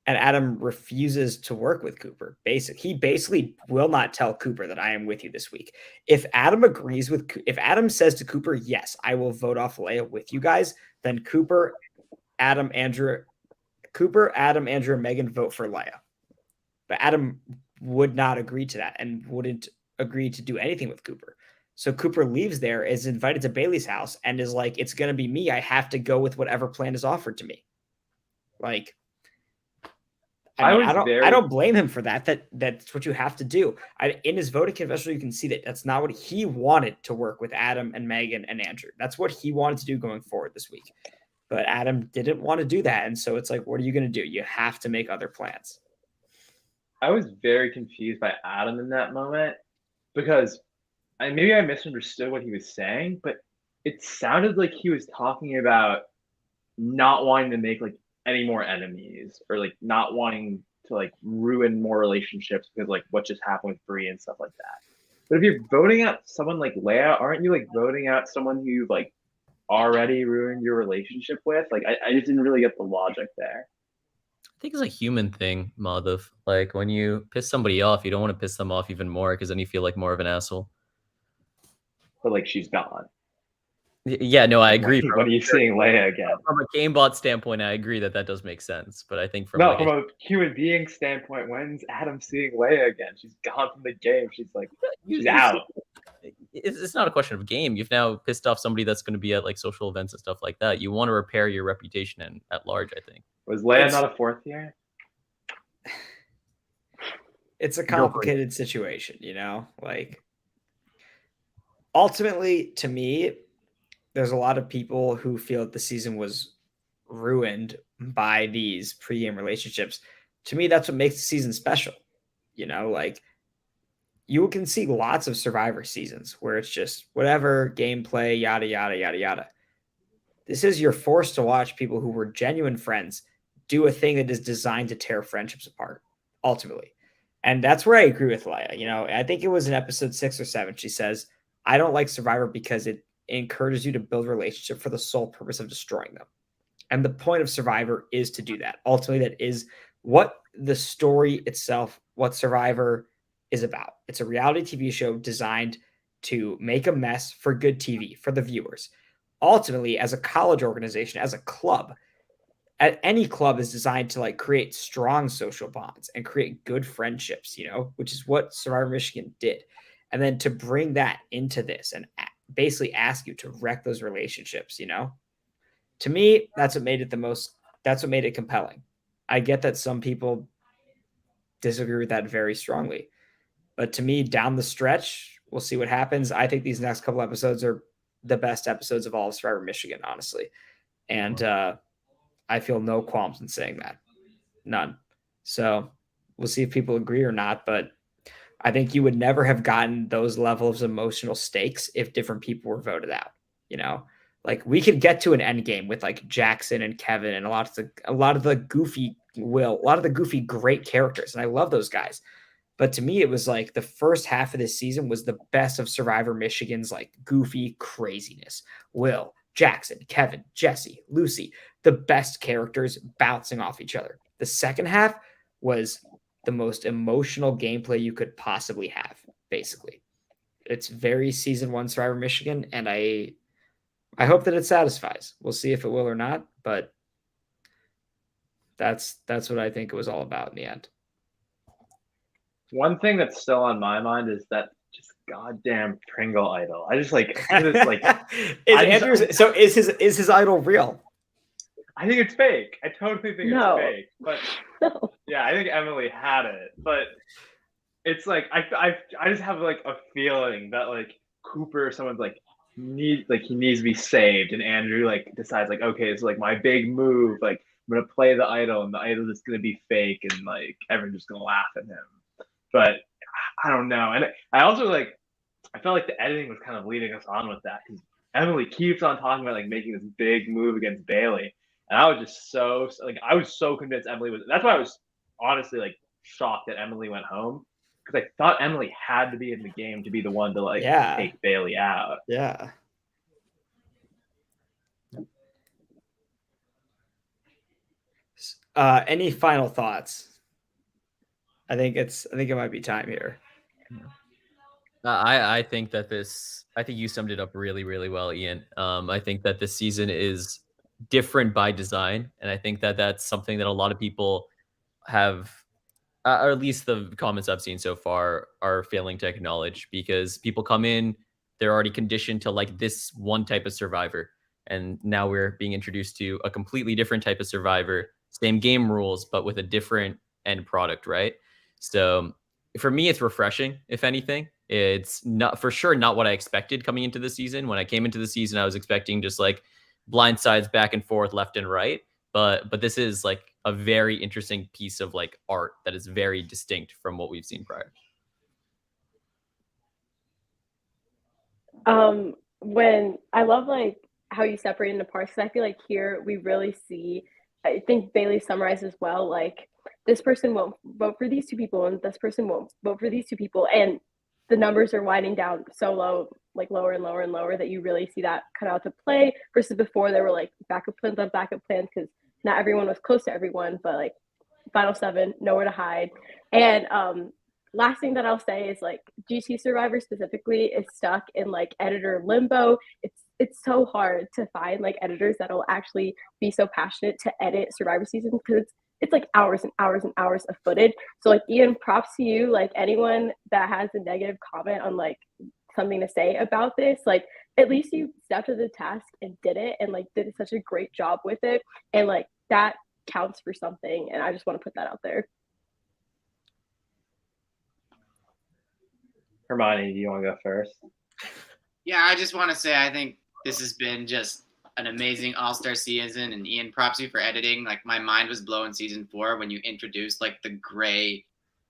[SPEAKER 1] And Adam refuses to work with Cooper. He basically will not tell Cooper that I am with you this week. If Adam says to Cooper, yes, I will vote off Leia with you guys, then Cooper, Adam, Andrew, and Megan vote for Leia. But Adam would not agree to that and wouldn't agree to do anything with Cooper. So Cooper leaves there, is invited to Bailey's house, and is like, it's going to be me. I have to go with whatever plan is offered to me. Like, I mean, I don't blame him for that. That's what you have to do. In his voting confessional, you can see that that's not what he wanted to work with Adam and Megan and Andrew. That's what he wanted to do going forward this week. But Adam didn't want to do that. And so it's like, what are you going to do? You have to make other plans.
[SPEAKER 5] I was very confused by Adam in that moment because maybe I misunderstood what he was saying, but it sounded like he was talking about not wanting to make like any more enemies or like not wanting to like ruin more relationships because like what just happened with Bree and stuff like that. But if you're voting out someone like Leia, aren't you like voting out someone who you've like already ruined your relationship with? Like I just didn't really get the logic there.
[SPEAKER 3] I think it's a human thing, Madhav. Like when you piss somebody off, you don't want to piss them off even more because then you feel like more of an asshole.
[SPEAKER 5] But like she's gone.
[SPEAKER 3] Yeah, no, I agree.
[SPEAKER 5] When are you seeing Leia again?
[SPEAKER 3] From a GameBot standpoint, I agree that does make sense. But I think from
[SPEAKER 5] from a human being standpoint, when's Adam seeing Leia again? She's gone from the game. She's like, she's out.
[SPEAKER 3] It's not a question of game. You've now pissed off somebody that's going to be at like social events and stuff like that. You want to repair your reputation and at large, I think.
[SPEAKER 5] Was Leia not a fourth year?
[SPEAKER 1] It's a complicated situation, you know? Like, ultimately, to me, there's a lot of people who feel that the season was ruined by these pre-game relationships. To me, that's what makes the season special. You know, like you can see lots of Survivor seasons where it's just whatever gameplay, yada, yada, yada, yada. This is you're forced to watch people who were genuine friends do a thing that is designed to tear friendships apart, ultimately. And that's where I agree with Leia. You know, I think it was in episode 6 or 7. She says, I don't like Survivor because it encourages you to build a relationship for the sole purpose of destroying them. And the point of Survivor is to do that. Ultimately, that is what the story itself, what Survivor is about. It's a reality TV show designed to make a mess for good TV, for the viewers. Ultimately, as a college organization, as a club, any club is designed to like create strong social bonds and create good friendships, you know, which is what Survivor Michigan did. And then to bring that into this and basically ask you to wreck those relationships, you know, to me, that's what made it that's what made it compelling. I get that some people disagree with that very strongly, but to me, down the stretch, we'll see what happens. I think these next couple episodes are the best episodes of all of Survivor Michigan, honestly. And I feel no qualms in saying that. None. So we'll see if people agree or not, but I think you would never have gotten those levels of emotional stakes if different people were voted out. You know, like we could get to an end game with like Jackson and Kevin and a lot of the goofy great characters, and I love those guys. But to me, it was like the first half of this season was the best of Survivor Michigan's like goofy craziness. Will, Jackson, Kevin, Jesse, Lucy, the best characters bouncing off each other. The second half was the most emotional gameplay you could possibly have, basically. It's very season 1 Survivor Michigan, and I hope that it satisfies. We'll see if it will or not, but that's what I think it was all about in the end.
[SPEAKER 5] One thing that's still on my mind is that just goddamn Pringle idol. I just like it's like
[SPEAKER 1] is his idol real?
[SPEAKER 5] I think it's fake. I totally think it's fake. But
[SPEAKER 2] No.
[SPEAKER 5] yeah, I think Emily had it. But it's like I just have like a feeling that like Cooper or someone's like he needs to be saved, and Andrew like decides like, okay, it's like my big move, like I'm gonna play the idol, and the idol is gonna be fake, and like everyone's just gonna laugh at him. But I don't know. And I also like I felt like the editing was kind of leading us on with that because Emily keeps on talking about like making this big move against Bailey. And I was just so like I was so convinced Emily was. That's why I was honestly like shocked that Emily went home because I thought Emily had to be in the game to be the one to like take Bailey out.
[SPEAKER 1] Yeah. Any final thoughts? I think it might be time here.
[SPEAKER 3] I think that I think you summed it up really, really well, Ian. I think that this season is different by design, and I think that that's something that a lot of people have, or at least the comments I've seen so far, are failing to acknowledge, because people come in, they're already conditioned to like this one type of Survivor, and now we're being introduced to a completely different type of Survivor, same game rules, but with a different end product, right? So for me, it's refreshing. If anything, it's not for sure not what I expected coming into the season. When I came into the season, I was expecting just like blindsides back and forth, left and right. But this is like a very interesting piece of like art that is very distinct from what we've seen prior.
[SPEAKER 2] When I love like how you separate into parts, because I feel like here we really see, I think Bailey summarizes well, like this person won't vote for these two people and this person won't vote for these two people, and the numbers are winding down so low, like lower and lower and lower, that you really see that cut out to play, versus before there were like backup plans on backup plans, because not everyone was close to everyone, but like final seven, nowhere to hide. And last thing that I'll say is like GT Survivor specifically is stuck in like editor limbo. It's so hard to find like editors that'll actually be so passionate to edit Survivor season, because it's like hours and hours and hours of footage. So like Ian, props to you. Like anyone that has a negative comment on like something to say about this, like at least you stepped to the task and did it, and like did such a great job with it, and like that counts for something. And I just want to put that out there.
[SPEAKER 5] Hermione, do you want to go first?
[SPEAKER 4] Yeah, I just want to say I think this has been just an amazing all-star season, and Ian, props you for editing. Like my mind was blown season 4 when you introduced like the gray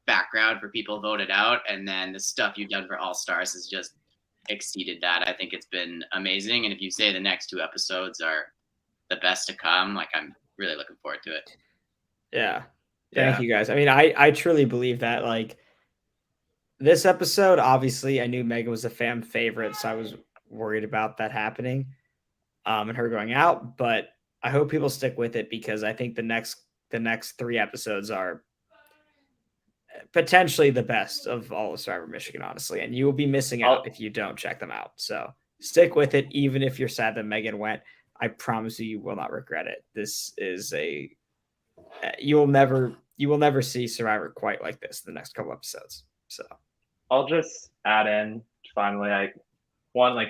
[SPEAKER 4] background for people voted out, and then the stuff you've done for All Stars has just exceeded that. I think it's been amazing, and if you say the next 2 episodes are the best to come, like I'm really looking forward to it.
[SPEAKER 1] Yeah. Thank you guys. I mean, I truly believe that like this episode, obviously I knew Megan was a fan favorite, so I was worried about that happening and her going out, but I hope people stick with it, because I think the next 3 episodes are potentially the best of all of Survivor Michigan, honestly, and you will be missing out if you don't check them out. So stick with it, even if you're sad that Megan went. I promise you will not regret it. This is you will never see Survivor quite like this in the next couple episodes. So
[SPEAKER 5] I'll just add in finally, like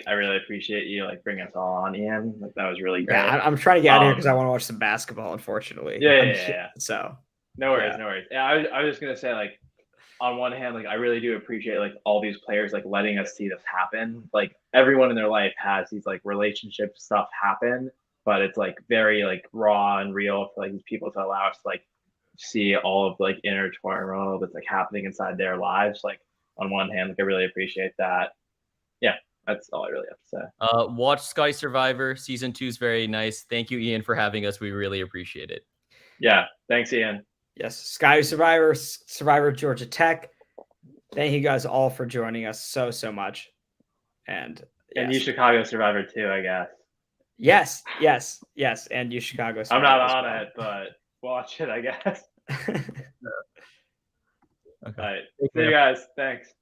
[SPEAKER 5] I really appreciate you like bringing us all on, Ian. Like that was really great.
[SPEAKER 1] Yeah, I'm trying to get out of here because I want to watch some basketball. Unfortunately,
[SPEAKER 5] yeah.
[SPEAKER 1] So
[SPEAKER 5] no worries. Yeah, I was just gonna say, like, on one hand, like I really do appreciate like all these players like letting us see this happen. Like everyone in their life has these like relationship stuff happen, but it's like very like raw and real for like these people to allow us to like see all of like inner turmoil that's like happening inside their lives. Like on one hand, like I really appreciate that. Yeah, that's all I really have to say.
[SPEAKER 3] Watch Sky Survivor. Season 2 is very nice. Thank you, Ian, for having us. We really appreciate it.
[SPEAKER 5] Yeah, thanks, Ian.
[SPEAKER 1] Yes, Sky Survivor, Survivor Georgia Tech. Thank you guys all for joining us so much. And
[SPEAKER 5] you Chicago Survivor too, I guess.
[SPEAKER 1] Yes. And you Chicago Survivor.
[SPEAKER 5] I'm not on it, but watch it, I guess.
[SPEAKER 3] Okay.
[SPEAKER 5] All right. See you guys. Thanks.